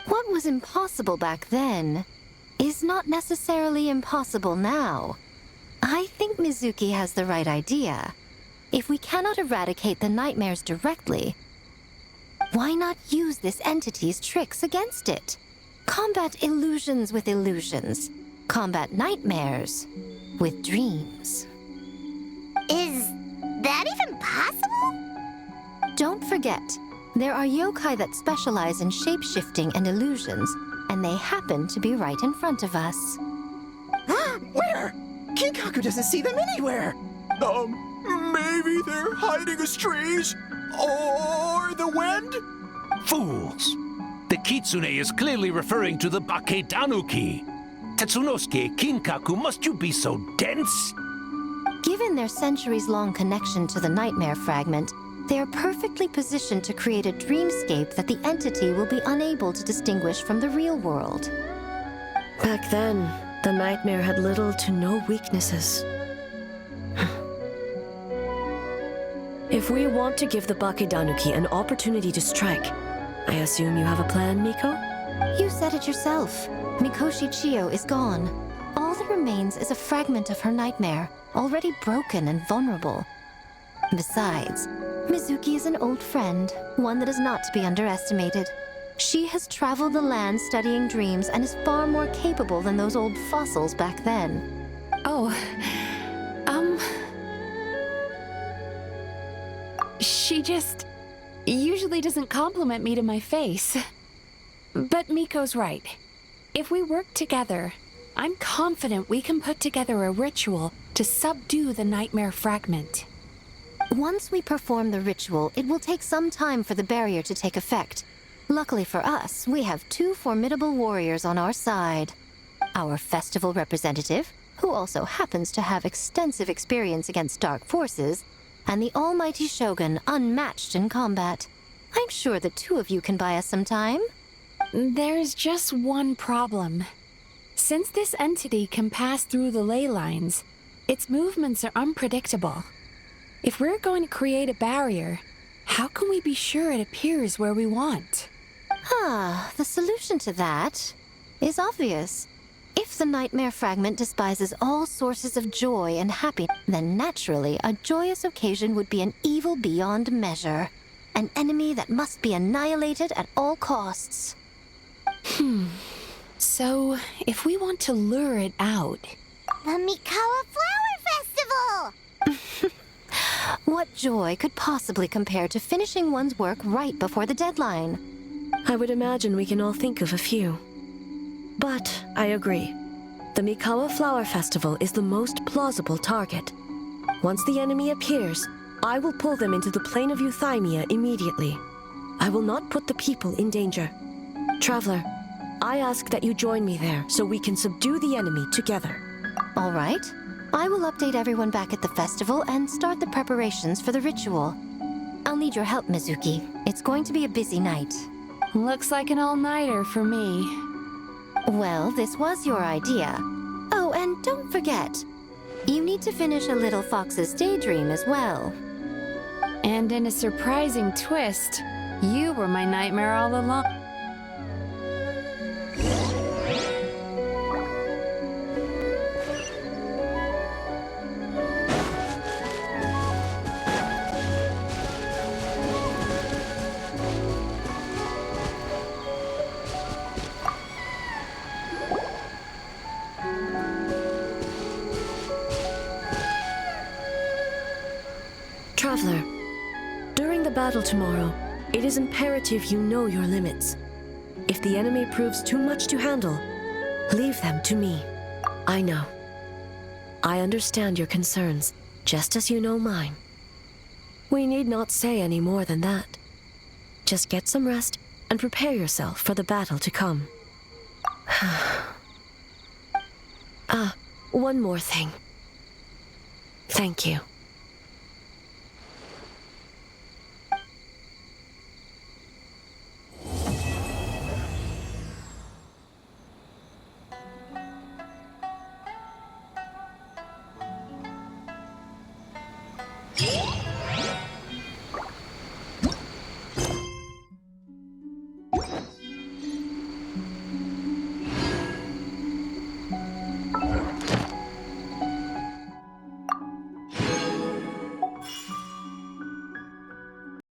What was impossible back then is not necessarily impossible now. I think Mizuki has the right idea. If we cannot eradicate the nightmares directly, why not use this entity's tricks against it? Combat illusions with illusions. Combat nightmares with dreams. Is that even possible? Don't forget, there are yokai that specialize in shape-shifting and illusions, and they happen to be right in front of us. Where? Kinkaku doesn't see them anywhere. Maybe they're hiding as trees? Or the wind? Fools! The Kitsune is clearly referring to the Bake Danuki. Tetsunosuke, Kinkaku, must you be so dense? Given their centuries-long connection to the nightmare fragment, they are perfectly positioned to create a dreamscape that the entity will be unable to distinguish from the real world. Back then, the nightmare had little to no weaknesses. If we want to give the Bakedanuki an opportunity to strike, I assume you have a plan, Miko? You said it yourself. Mikoshi Chiyo is gone. All that remains is a fragment of her nightmare, already broken and vulnerable. Besides, Mizuki is an old friend, one that is not to be underestimated. She has traveled the land studying dreams and is far more capable than those old fossils back then. Oh, she just usually doesn't compliment me to my face. But Miko's right. If we work together, I'm confident we can put together a ritual to subdue the nightmare fragment. Once we perform the ritual, it will take some time for the barrier to take effect. Luckily for us, we have two formidable warriors on our side. Our festival representative, who also happens to have extensive experience against dark forces, and the almighty Shogun, unmatched in combat. I'm sure the two of you can buy us some time. There's just one problem. Since this entity can pass through the ley lines, its movements are unpredictable. If we're going to create a barrier, how can we be sure it appears where we want? The solution to that is obvious. If the nightmare fragment despises all sources of joy and happiness, then naturally a joyous occasion would be an evil beyond measure. An enemy that must be annihilated at all costs. So, if we want to lure it out... The Mikawa Flower Festival! What joy could possibly compare to finishing one's work right before the deadline? I would imagine we can all think of a few. But I agree. The Mikawa Flower Festival is the most plausible target. Once the enemy appears, I will pull them into the plane of Euthymia immediately. I will not put the people in danger. Traveler, I ask that you join me there so we can subdue the enemy together. All right. I will update everyone back at the festival and start the preparations for the ritual. I'll need your help, Mizuki. It's going to be a busy night. Looks like an all-nighter for me. Well, this was your idea. Oh, and don't forget, you need to finish a Little Fox's Daydream as well. And in a surprising twist, you were my nightmare all along. Traveler, during the battle tomorrow, it is imperative you know your limits. If the enemy proves too much to handle, leave them to me. I know. I understand your concerns, just as you know mine. We need not say any more than that. Just get some rest and prepare yourself for the battle to come. One more thing. Thank you.